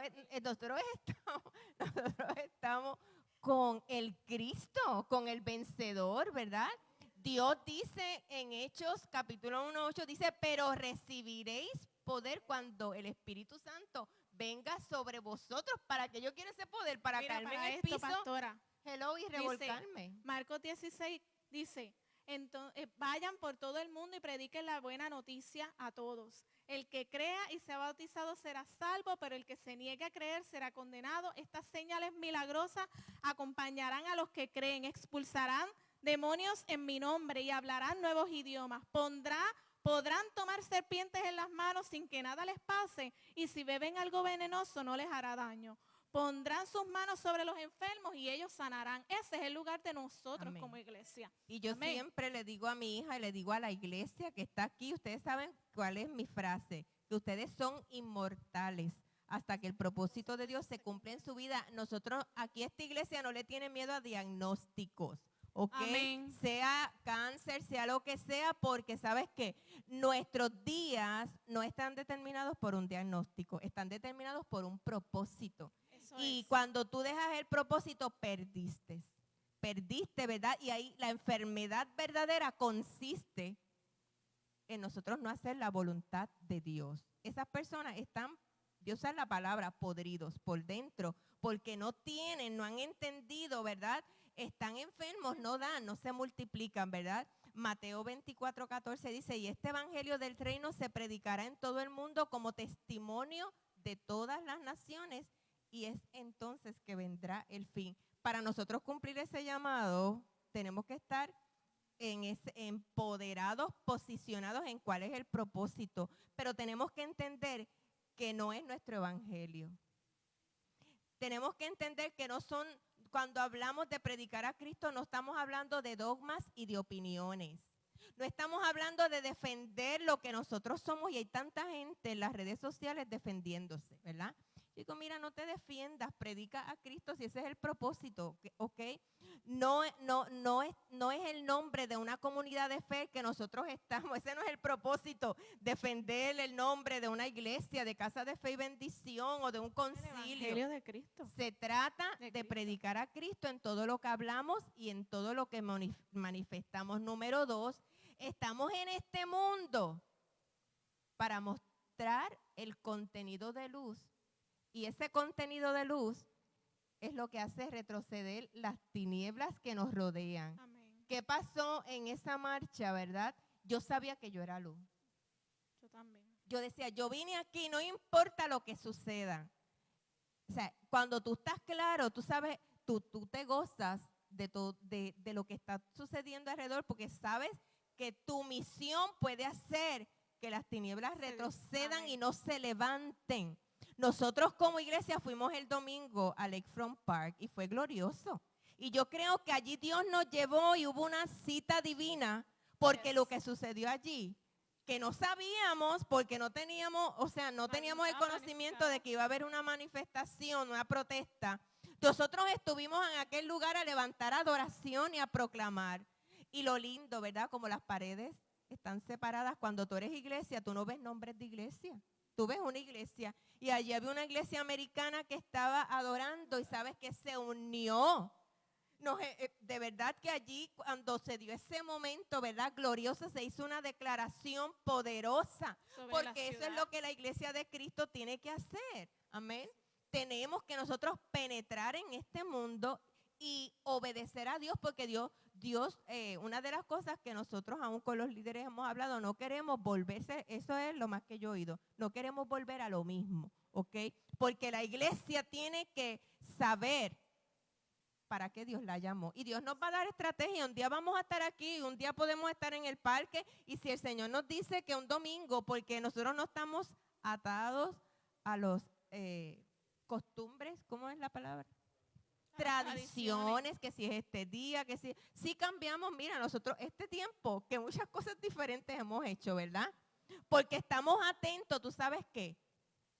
[SPEAKER 4] estamos con el Cristo, con el vencedor, ¿verdad? Dios dice en Hechos capítulo 1:8, dice, pero recibiréis poder cuando el Espíritu Santo venga sobre vosotros. ¿Para que yo quiero ese poder? Para caerme
[SPEAKER 2] para
[SPEAKER 4] en el
[SPEAKER 2] esto,
[SPEAKER 4] piso,
[SPEAKER 2] pastora.
[SPEAKER 4] hello, y revolcarme.
[SPEAKER 2] Marcos 16 dice, entonces, vayan por todo el mundo y prediquen la buena noticia a todos. El que crea y sea bautizado será salvo, pero el que se niegue a creer será condenado. Estas señales milagrosas acompañarán a los que creen, expulsarán demonios en mi nombre y hablarán nuevos idiomas. Podrán tomar serpientes en las manos sin que nada les pase, y si beben algo venenoso no les hará daño. Pondrán sus manos sobre los enfermos y ellos sanarán. Ese es el lugar de nosotros. Amén. Como iglesia.
[SPEAKER 4] Y yo Amén. Siempre le digo a mi hija y le digo a la iglesia que está aquí, ustedes saben cuál es mi frase, que ustedes son inmortales hasta que el propósito de Dios se cumpla en su vida. Nosotros aquí, esta iglesia no le tiene miedo a diagnósticos. ¿Ok? Amén. Sea cáncer, sea lo que sea, porque sabes que nuestros días no están determinados por un diagnóstico, están determinados por un propósito. Y cuando tú dejas el propósito, perdiste, ¿verdad? Y ahí la enfermedad verdadera consiste en nosotros no hacer la voluntad de Dios. Esas personas están, Dios usa la palabra, podridos por dentro, porque no han entendido, ¿verdad? Están enfermos, no dan, no se multiplican, ¿verdad? Mateo 24:14 dice, y este evangelio del reino se predicará en todo el mundo como testimonio de todas las naciones, y es entonces que vendrá el fin. Para nosotros cumplir ese llamado, tenemos que estar empoderados, posicionados en cuál es el propósito, pero tenemos que entender que no es nuestro evangelio. Tenemos que entender que no son, cuando hablamos de predicar a Cristo, no estamos hablando de dogmas y de opiniones. No estamos hablando de defender lo que nosotros somos, y hay tanta gente en las redes sociales defendiéndose, ¿verdad? Yo digo, mira, no te defiendas, predica a Cristo si ese es el propósito, ¿ok? No es el nombre de una comunidad de fe que nosotros estamos, ese no es el propósito, defender el nombre de una iglesia, de casa de fe y bendición o de un concilio.
[SPEAKER 2] El evangelio de Cristo.
[SPEAKER 4] Se trata de predicar a Cristo en todo lo que hablamos y en todo lo que manifestamos. Número 2, estamos en este mundo para mostrar el contenido de luz. Y ese contenido de luz es lo que hace retroceder las tinieblas que nos rodean.
[SPEAKER 2] Amén.
[SPEAKER 4] ¿Qué pasó en esa marcha, verdad? Yo sabía que yo era luz.
[SPEAKER 2] Yo también.
[SPEAKER 4] Yo decía, yo vine aquí, no importa lo que suceda. O sea, cuando tú estás claro, tú sabes, tú te gozas de lo que está sucediendo alrededor, porque sabes que tu misión puede hacer que las tinieblas retrocedan. Amén. Y no se levanten. Nosotros como iglesia fuimos el domingo a Lakefront Park y fue glorioso. Y yo creo que allí Dios nos llevó y hubo una cita divina, porque lo que sucedió allí, que no sabíamos, porque no teníamos, o sea, no teníamos el conocimiento de que iba a haber una manifestación, una protesta. Nosotros estuvimos en aquel lugar a levantar adoración y a proclamar. Y lo lindo, ¿verdad? Como las paredes están separadas, cuando tú eres iglesia, tú no ves nombres de iglesia. Tú ves una iglesia y allí había una iglesia americana que estaba adorando y sabes que se unió. De verdad que allí cuando se dio ese momento, ¿verdad? Glorioso, se hizo una declaración poderosa, porque eso es lo que la iglesia de Cristo tiene que hacer. Amén. Tenemos que nosotros penetrar en este mundo y obedecer a Dios, porque Dios, una de las cosas que nosotros aún con los líderes hemos hablado, no queremos volverse, eso es lo más que yo he oído, no queremos volver a lo mismo, ¿ok? Porque la iglesia tiene que saber para qué Dios la llamó. Y Dios nos va a dar estrategia. Un día vamos a estar aquí, un día podemos estar en el parque. Y si el Señor nos dice que un domingo, porque nosotros no estamos atados a los costumbres, ¿cómo es la palabra? Tradiciones, que si es este día, que si cambiamos, mira, nosotros este tiempo, que muchas cosas diferentes hemos hecho, ¿verdad? Porque estamos atentos, ¿tú sabes qué?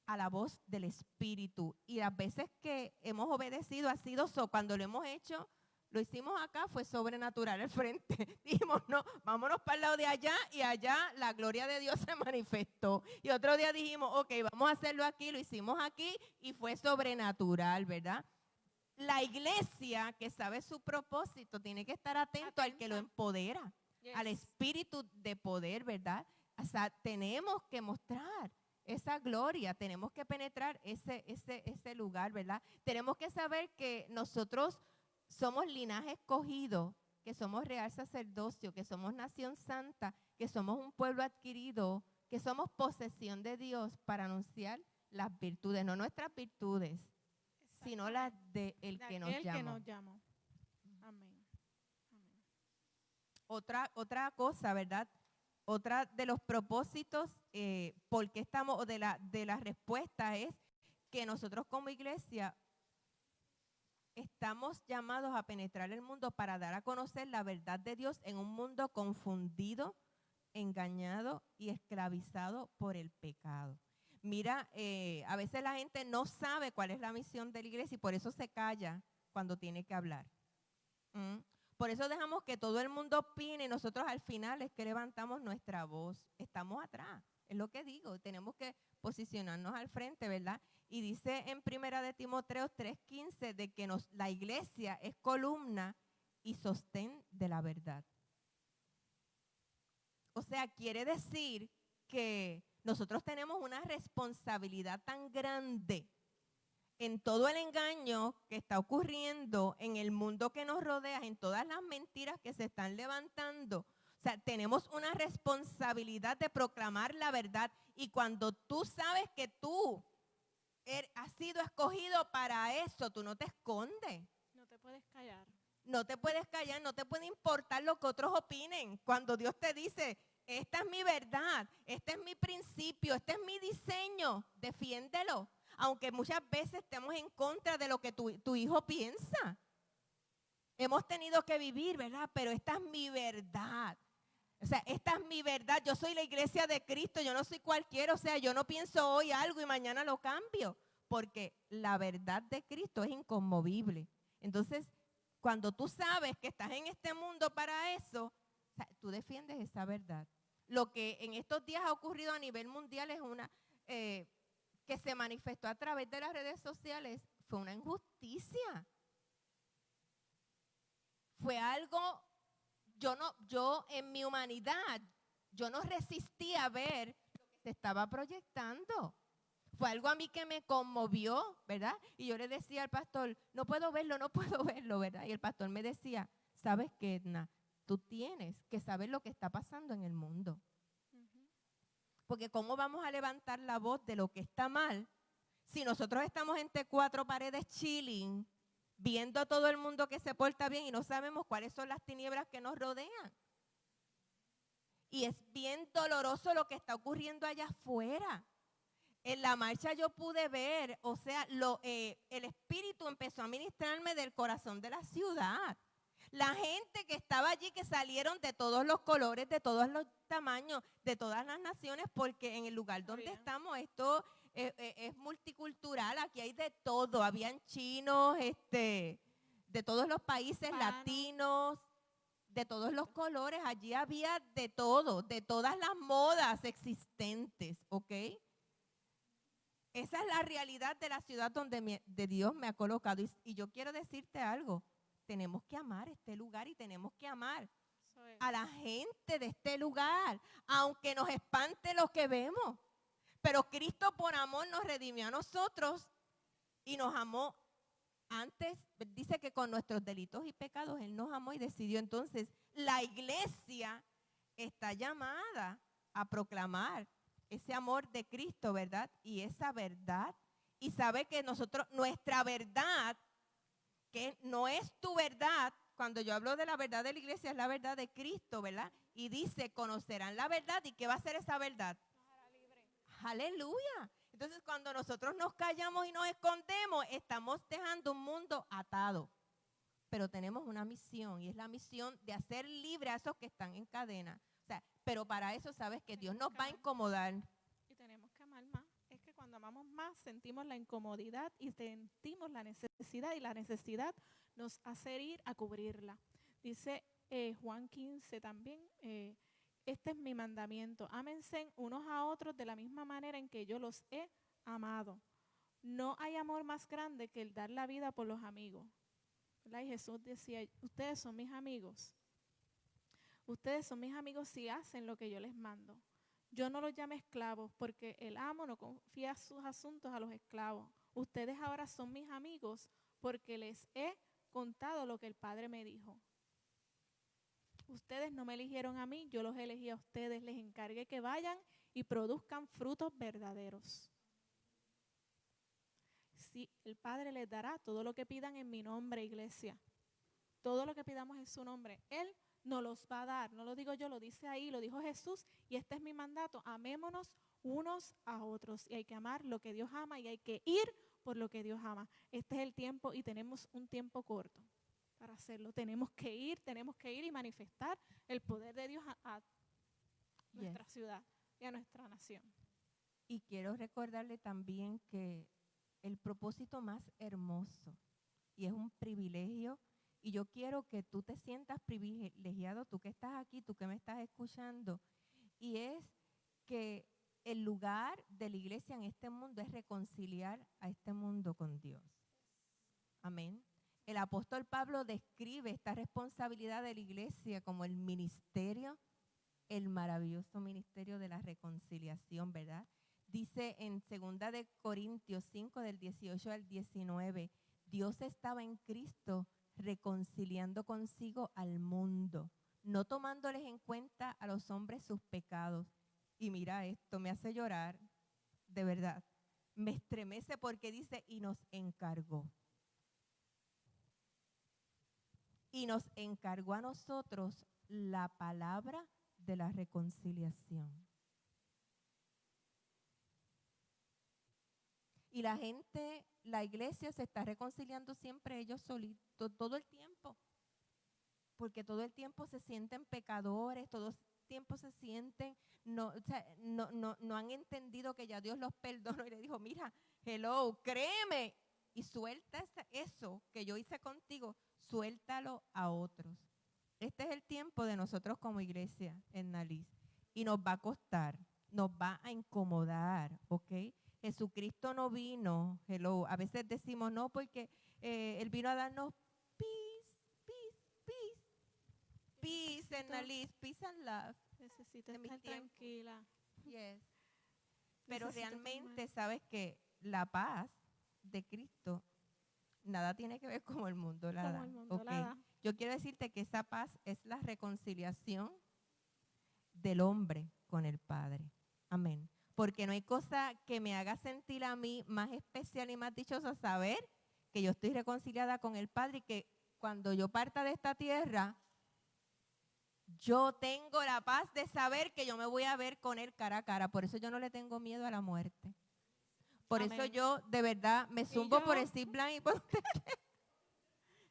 [SPEAKER 4] A la voz del Espíritu. Y las veces que hemos obedecido ha sido cuando lo hemos hecho, lo hicimos acá, fue sobrenatural al frente. Dijimos, no, vámonos para el lado de allá, y allá la gloria de Dios se manifestó. Y otro día dijimos, ok, vamos a hacerlo aquí, lo hicimos aquí y fue sobrenatural, ¿verdad? La iglesia que sabe su propósito tiene que estar atento al que lo empodera, al espíritu de poder, ¿verdad? O sea, tenemos que mostrar esa gloria, tenemos que penetrar ese lugar, ¿verdad? Tenemos que saber que nosotros somos linaje escogido, que somos real sacerdocio, que somos nación santa, que somos un pueblo adquirido, que somos posesión de Dios para anunciar las virtudes, no nuestras virtudes, sino las del que nos llamó.
[SPEAKER 2] Amén. Amén.
[SPEAKER 4] Otra cosa, ¿verdad? Otra de los propósitos, porque estamos, o de la respuesta es que nosotros como iglesia estamos llamados a penetrar el mundo para dar a conocer la verdad de Dios en un mundo confundido, engañado y esclavizado por el pecado. Mira, a veces la gente no sabe cuál es la misión de la iglesia y por eso se calla cuando tiene que hablar. Por eso dejamos que todo el mundo opine y nosotros al final es que levantamos nuestra voz. Estamos atrás, es lo que digo, tenemos que posicionarnos al frente, ¿verdad? Y dice en 1 de Timoteo 3:15 de que la iglesia es columna y sostén de la verdad. O sea, quiere decir que nosotros tenemos una responsabilidad tan grande en todo el engaño que está ocurriendo en el mundo que nos rodea, en todas las mentiras que se están levantando. O sea, tenemos una responsabilidad de proclamar la verdad. Y cuando tú sabes que tú has sido escogido para eso, tú no te escondes.
[SPEAKER 2] No te puedes callar.
[SPEAKER 4] No te puedes callar, no te puede importar lo que otros opinen. Cuando Dios te dice, esta es mi verdad, este es mi principio, este es mi diseño, defiéndelo. Aunque muchas veces estemos en contra de lo que tu hijo piensa. Hemos tenido que vivir, ¿verdad? Pero esta es mi verdad. O sea, esta es mi verdad. Yo soy la iglesia de Cristo, yo no soy cualquiera. O sea, yo no pienso hoy algo y mañana lo cambio. Porque la verdad de Cristo es inconmovible. Entonces, cuando tú sabes que estás en este mundo para eso, o sea, tú defiendes esa verdad. Lo que en estos días ha ocurrido a nivel mundial es que se manifestó a través de las redes sociales, fue una injusticia. Fue algo, yo en mi humanidad, yo no resistí a ver lo que se estaba proyectando. Fue algo a mí que me conmovió, ¿verdad? Y yo le decía al pastor, no puedo verlo, ¿verdad? Y el pastor me decía, ¿sabes qué, Edna? Tú tienes que saber lo que está pasando en el mundo. Porque ¿cómo vamos a levantar la voz de lo que está mal si nosotros estamos entre cuatro paredes chilling, viendo a todo el mundo que se porta bien y no sabemos cuáles son las tinieblas que nos rodean? Y es bien doloroso lo que está ocurriendo allá afuera. En la marcha yo pude ver, o sea, el Espíritu empezó a ministrarme del corazón de la ciudad. La gente que estaba allí, que salieron de todos los colores, de todos los tamaños, de todas las naciones, porque en el lugar donde
[SPEAKER 2] Bien.
[SPEAKER 4] estamos, esto es multicultural, aquí hay de todo. Habían chinos, de todos los países,
[SPEAKER 2] Hispanos.
[SPEAKER 4] latinos, de todos los colores. Allí había de todo, de todas las modas existentes, ¿ok? Esa es la realidad de la ciudad donde de Dios me ha colocado. Y yo quiero decirte algo. Tenemos que amar este lugar y tenemos que amar
[SPEAKER 2] Eso es.
[SPEAKER 4] a la gente de este lugar, aunque nos espante lo que vemos. Pero Cristo por amor nos redimió a nosotros y nos amó antes. Dice que con nuestros delitos y pecados Él nos amó y decidió. Entonces, la iglesia está llamada a proclamar ese amor de Cristo, ¿verdad? Y esa verdad. Y sabe que nuestra verdad, que no es tu verdad, cuando yo hablo de la verdad de la iglesia, es la verdad de Cristo, ¿verdad? Y dice, conocerán la verdad. ¿Y qué va a ser esa verdad?
[SPEAKER 2] Nos hará libre.
[SPEAKER 4] Aleluya. Entonces, cuando nosotros nos callamos y nos escondemos, estamos dejando un mundo atado. Pero tenemos una misión, y es la misión de hacer libre a esos que están en cadena. O sea, pero para eso sabes que Dios nos va a incomodar.
[SPEAKER 2] Y tenemos que amar más. Es que cuando amamos más sentimos la incomodidad y sentimos la necesidad, y la necesidad nos hace ir a cubrirla. Dice Juan 15 también, este es mi mandamiento, ámense unos a otros de la misma manera en que yo los he amado. No hay amor más grande que el dar la vida por los amigos. ¿Verdad? Y Jesús decía, ustedes son mis amigos. Ustedes son mis amigos si hacen lo que yo les mando. Yo no los llamo esclavos porque el amo no confía sus asuntos a los esclavos. Ustedes ahora son mis amigos porque les he contado lo que el Padre me dijo. Ustedes no me eligieron a mí, yo los elegí a ustedes. Les encargué que vayan y produzcan frutos verdaderos. Sí, el Padre les dará todo lo que pidan en mi nombre, iglesia. Todo lo que pidamos en su nombre, Él nos los va a dar. No lo digo yo, lo dice ahí, lo dijo Jesús. Y este es mi mandato, amémonos unos a otros. Y hay que amar lo que Dios ama y hay que ir por lo que Dios ama. Este es el tiempo y tenemos un tiempo corto para hacerlo. Tenemos que ir y manifestar el poder de Dios a nuestra ciudad y a nuestra nación.
[SPEAKER 4] Y quiero recordarle también que el propósito más hermoso, y es un privilegio, y yo quiero que tú te sientas privilegiado, tú que estás aquí, tú que me estás escuchando, y es que el lugar de la iglesia en este mundo es reconciliar a este mundo con Dios. Amén. El apóstol Pablo describe esta responsabilidad de la iglesia como el ministerio, el maravilloso ministerio de la reconciliación, ¿verdad? Dice en 2 de Corintios 5, del 18 al 19, Dios estaba en Cristo reconciliando consigo al mundo, no tomándoles en cuenta a los hombres sus pecados. Y mira esto, me hace llorar, de verdad. Me estremece porque dice, y nos encargó. Y nos encargó a nosotros la palabra de la reconciliación. Y la gente, la iglesia se está reconciliando siempre ellos solitos, todo el tiempo. Porque todo el tiempo se sienten pecadores, todo el tiempo se sienten, no han entendido que ya Dios los perdonó y le dijo, mira, hello, créeme. Y suelta eso que yo hice contigo, suéltalo a otros. Este es el tiempo de nosotros como iglesia en Naliz. Y nos va a costar, nos va a incomodar, ¿ok? Jesucristo no vino, hello, a veces decimos no porque Él vino a darnos peace en Naliz, peace and love.
[SPEAKER 2] Necesito
[SPEAKER 4] En mis
[SPEAKER 2] estar
[SPEAKER 4] tiempos.
[SPEAKER 2] tranquila.
[SPEAKER 4] Yes. Pero
[SPEAKER 2] Necesito
[SPEAKER 4] realmente
[SPEAKER 2] calmar.
[SPEAKER 4] sabes que la paz de Cristo nada tiene que ver con el mundo la
[SPEAKER 2] Como
[SPEAKER 4] da,
[SPEAKER 2] el mundo
[SPEAKER 4] ¿ok?
[SPEAKER 2] la da.
[SPEAKER 4] Yo quiero decirte que esa paz es la reconciliación del hombre con el Padre. Amén. Porque no hay cosa que me haga sentir a mí más especial y más dichosa saber que yo estoy reconciliada con el Padre y que cuando yo parta de esta tierra, yo tengo la paz de saber que yo me voy a ver con Él cara a cara. Por eso yo no le tengo miedo a la muerte. Por eso
[SPEAKER 2] Amén.
[SPEAKER 4] yo de verdad me zumbo por
[SPEAKER 2] yo?
[SPEAKER 4] el zipline y por usted.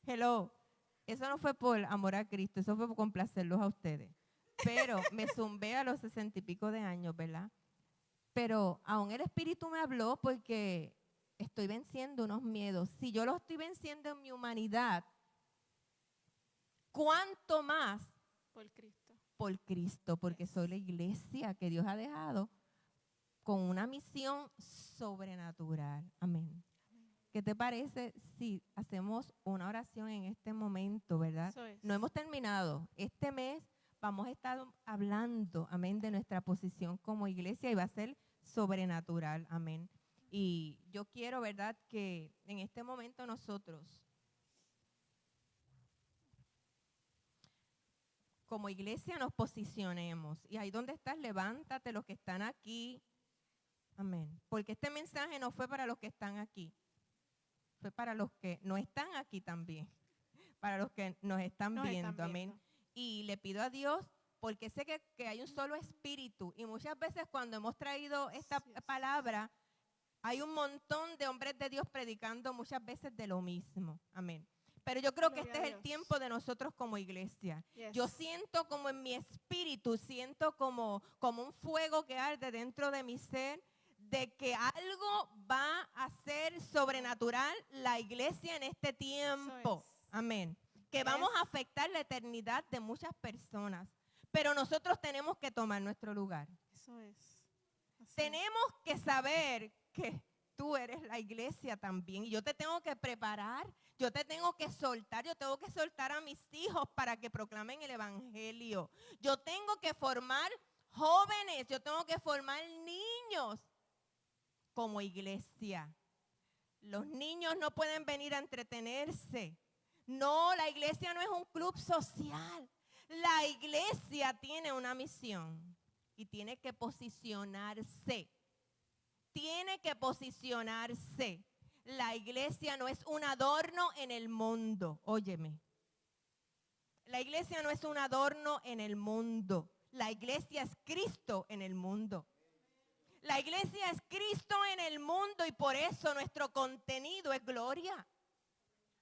[SPEAKER 4] Hello. Eso no fue por amor a Cristo, eso fue por complacerlos a ustedes. Pero me zumbé a los 60 y pico de años, ¿verdad? Pero aún el Espíritu me habló porque estoy venciendo unos miedos. Si yo los estoy venciendo en mi humanidad, ¿cuánto más
[SPEAKER 2] Por Cristo.
[SPEAKER 4] por Cristo? Porque soy la iglesia que Dios ha dejado con una misión sobrenatural. Amén. ¿Qué te parece si hacemos una oración en este momento, verdad?
[SPEAKER 2] Eso es.
[SPEAKER 4] No hemos terminado. Este mes vamos a estar hablando, amén, de nuestra posición como iglesia y va a ser sobrenatural, amén. Y yo quiero, verdad, que en este momento nosotros, como iglesia, nos posicionemos. Y ahí donde estás, levántate, los que están aquí, amén. Porque este mensaje no fue para los que están aquí. Fue para los que no están aquí también, para los que nos están viendo, amén. Y le pido a Dios, porque sé que hay un solo espíritu, y muchas veces cuando hemos traído esta palabra, hay un montón de hombres de Dios predicando muchas veces de lo mismo, amén. Pero yo creo que
[SPEAKER 2] Gloria
[SPEAKER 4] este
[SPEAKER 2] a
[SPEAKER 4] es el
[SPEAKER 2] Dios.
[SPEAKER 4] tiempo de nosotros como iglesia.
[SPEAKER 2] Yes.
[SPEAKER 4] Yo siento como en mi espíritu, siento como un fuego que arde dentro de mi ser, de que algo va a ser sobrenatural la iglesia en este tiempo.
[SPEAKER 2] Eso es.
[SPEAKER 4] Amén. Que
[SPEAKER 2] Yes.
[SPEAKER 4] vamos a afectar la eternidad de muchas personas. Pero nosotros tenemos que tomar nuestro lugar.
[SPEAKER 2] Eso es. Así es.
[SPEAKER 4] Tenemos que saber que tú eres la iglesia también. Y yo te tengo que preparar, yo te tengo que soltar, yo tengo que soltar a mis hijos para que proclamen el evangelio. Yo tengo que formar jóvenes, yo tengo que formar niños como iglesia. Los niños no pueden venir a entretenerse. No, la iglesia no es un club social. La iglesia tiene una misión y tiene que posicionarse. Tiene que posicionarse. La iglesia no es un adorno en el mundo. Óyeme. La iglesia no es un adorno en el mundo. La iglesia es Cristo en el mundo. La iglesia es Cristo en el mundo y por eso nuestro contenido es gloria.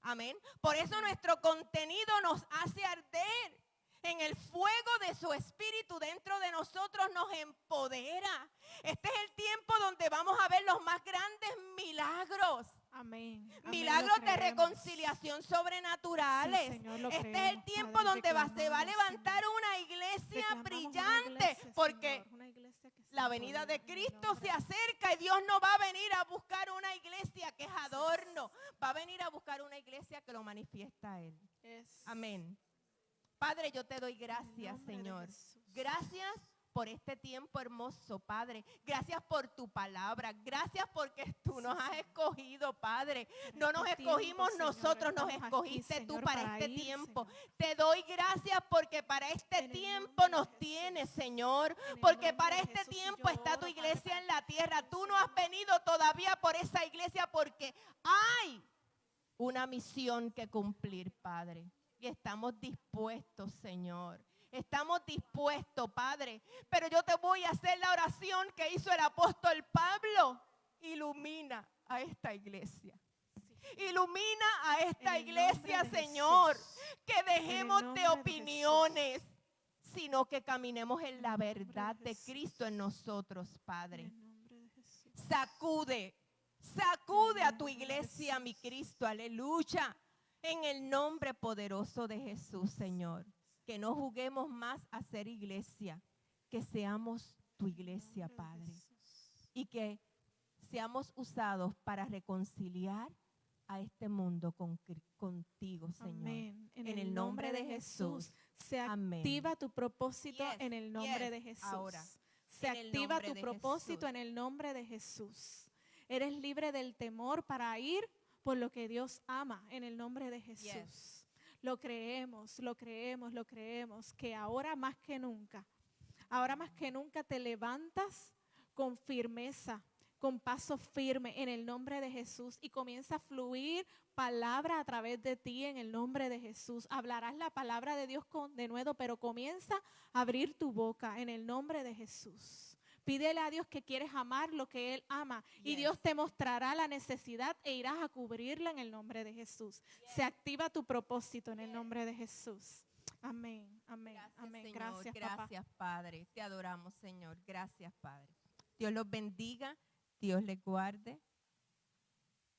[SPEAKER 4] Amén. Por eso nuestro contenido nos hace arder en el fuego de su espíritu dentro de nosotros, nos empodera. Este es el tiempo donde vamos a ver los más grandes milagros.
[SPEAKER 2] Amén. Amén,
[SPEAKER 4] Milagros
[SPEAKER 2] lo
[SPEAKER 4] de
[SPEAKER 2] creemos.
[SPEAKER 4] reconciliación sobrenaturales.
[SPEAKER 2] Sí, Señor, lo
[SPEAKER 4] Este es
[SPEAKER 2] creemos,
[SPEAKER 4] el tiempo
[SPEAKER 2] Padre,
[SPEAKER 4] donde se va a
[SPEAKER 2] reclamamos,
[SPEAKER 4] levantar
[SPEAKER 2] Señor.
[SPEAKER 4] una iglesia
[SPEAKER 2] Reclamamos
[SPEAKER 4] brillante,
[SPEAKER 2] una iglesia,
[SPEAKER 4] porque
[SPEAKER 2] Señor, una iglesia que se
[SPEAKER 4] la venida de
[SPEAKER 2] empodere en el
[SPEAKER 4] Cristo
[SPEAKER 2] nombre
[SPEAKER 4] se
[SPEAKER 2] de
[SPEAKER 4] acerca y Dios no va a venir a buscar una iglesia que es adorno. Va a venir a buscar una iglesia que lo manifiesta a Él.
[SPEAKER 2] Jesús.
[SPEAKER 4] Amén. Padre, yo te doy
[SPEAKER 2] En el
[SPEAKER 4] gracias,
[SPEAKER 2] nombre de
[SPEAKER 4] Señor.
[SPEAKER 2] Jesús.
[SPEAKER 4] Gracias por este tiempo hermoso, Padre. Gracias por tu palabra. Gracias porque tú nos has escogido, Padre. No nos
[SPEAKER 2] este
[SPEAKER 4] escogimos
[SPEAKER 2] tiempo,
[SPEAKER 4] nosotros,
[SPEAKER 2] Señor,
[SPEAKER 4] nos
[SPEAKER 2] estamos
[SPEAKER 4] escogiste
[SPEAKER 2] aquí,
[SPEAKER 4] tú
[SPEAKER 2] Señor,
[SPEAKER 4] para
[SPEAKER 2] para
[SPEAKER 4] este
[SPEAKER 2] ir,
[SPEAKER 4] tiempo.
[SPEAKER 2] Señor.
[SPEAKER 4] Te doy gracias porque para este
[SPEAKER 2] En el
[SPEAKER 4] tiempo
[SPEAKER 2] nombre de
[SPEAKER 4] nos
[SPEAKER 2] Jesús.
[SPEAKER 4] tienes, Señor.
[SPEAKER 2] En el
[SPEAKER 4] Porque
[SPEAKER 2] nombre
[SPEAKER 4] para
[SPEAKER 2] de
[SPEAKER 4] este
[SPEAKER 2] Jesús, y
[SPEAKER 4] tiempo
[SPEAKER 2] yo
[SPEAKER 4] está tu
[SPEAKER 2] oro,
[SPEAKER 4] iglesia
[SPEAKER 2] Padre,
[SPEAKER 4] en la tierra.
[SPEAKER 2] para
[SPEAKER 4] Tú
[SPEAKER 2] el
[SPEAKER 4] no has
[SPEAKER 2] Señor.
[SPEAKER 4] venido todavía por esa iglesia porque hay una misión que cumplir, Padre. Y estamos dispuestos, Señor. Estamos dispuestos, Padre. Pero yo te voy a hacer la oración que hizo el apóstol Pablo. Ilumina a esta iglesia. Ilumina a esta
[SPEAKER 2] En el nombre
[SPEAKER 4] iglesia,
[SPEAKER 2] de
[SPEAKER 4] Señor.
[SPEAKER 2] Jesús.
[SPEAKER 4] Que dejemos
[SPEAKER 2] nombre
[SPEAKER 4] de
[SPEAKER 2] de
[SPEAKER 4] opiniones, sino que caminemos en la
[SPEAKER 2] En el nombre de
[SPEAKER 4] verdad de
[SPEAKER 2] Jesús.
[SPEAKER 4] Cristo en nosotros,
[SPEAKER 2] En
[SPEAKER 4] Padre.
[SPEAKER 2] el nombre de Jesús.
[SPEAKER 4] Sacude a tu iglesia, mi Cristo, aleluya. En el nombre poderoso de Jesús, Señor. Que no juguemos más a ser iglesia, que seamos tu iglesia,
[SPEAKER 2] En el nombre de
[SPEAKER 4] Padre.
[SPEAKER 2] Jesús.
[SPEAKER 4] Y que seamos usados para reconciliar a este mundo contigo, Señor.
[SPEAKER 2] Amén.
[SPEAKER 4] En el nombre de Jesús.
[SPEAKER 2] Se
[SPEAKER 4] Amén.
[SPEAKER 2] activa tu propósito
[SPEAKER 4] Yes,
[SPEAKER 2] en el nombre
[SPEAKER 4] yes,
[SPEAKER 2] de Jesús.
[SPEAKER 4] ahora.
[SPEAKER 2] Se
[SPEAKER 4] En el
[SPEAKER 2] activa
[SPEAKER 4] nombre
[SPEAKER 2] tu
[SPEAKER 4] de
[SPEAKER 2] propósito
[SPEAKER 4] Jesús.
[SPEAKER 2] en el nombre de Jesús. Eres libre del temor para ir por lo que Dios ama en el nombre de Jesús.
[SPEAKER 4] Yes.
[SPEAKER 2] Lo creemos, lo creemos, lo creemos, que ahora más que nunca te levantas con firmeza, con paso firme en el nombre de Jesús y comienza a fluir palabra a través de ti en el nombre de Jesús. Hablarás la palabra de Dios con denuedo, pero comienza a abrir tu boca en el nombre de Jesús. Pídele a Dios que quieres amar lo que Él ama. Y
[SPEAKER 4] Yes.
[SPEAKER 2] Dios te mostrará la necesidad e irás a cubrirla en el nombre de Jesús. Se activa tu propósito en el nombre de Jesús. Amén, amén,
[SPEAKER 4] Gracias,
[SPEAKER 2] amén.
[SPEAKER 4] Señor.
[SPEAKER 2] Gracias, papá.
[SPEAKER 4] Gracias, Padre. Te adoramos, Señor. Gracias, Padre. Dios los bendiga, Dios les guarde.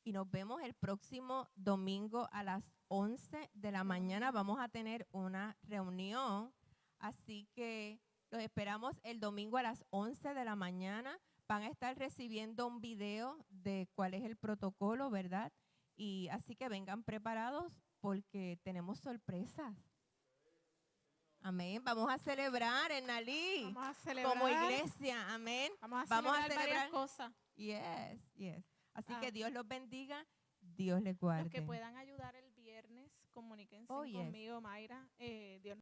[SPEAKER 4] Y nos vemos el próximo domingo a las 11 de la mañana. Vamos a tener una reunión, así que los esperamos el domingo a las 11 de la mañana. Van a estar recibiendo un video de cuál es el protocolo, ¿verdad? Y así que vengan preparados porque tenemos sorpresas. Amén. Vamos a celebrar en Nalí
[SPEAKER 2] Vamos a celebrar.
[SPEAKER 4] como iglesia. Amén.
[SPEAKER 2] Vamos a
[SPEAKER 4] Vamos a
[SPEAKER 2] celebrar varias
[SPEAKER 4] celebrar.
[SPEAKER 2] cosas.
[SPEAKER 4] Yes, yes. Así
[SPEAKER 2] Ah.
[SPEAKER 4] que Dios los bendiga, Dios les
[SPEAKER 2] Los
[SPEAKER 4] guarde.
[SPEAKER 2] que puedan ayudar el viernes, comuníquense
[SPEAKER 4] Oh, yes.
[SPEAKER 2] conmigo, Mayra. Dios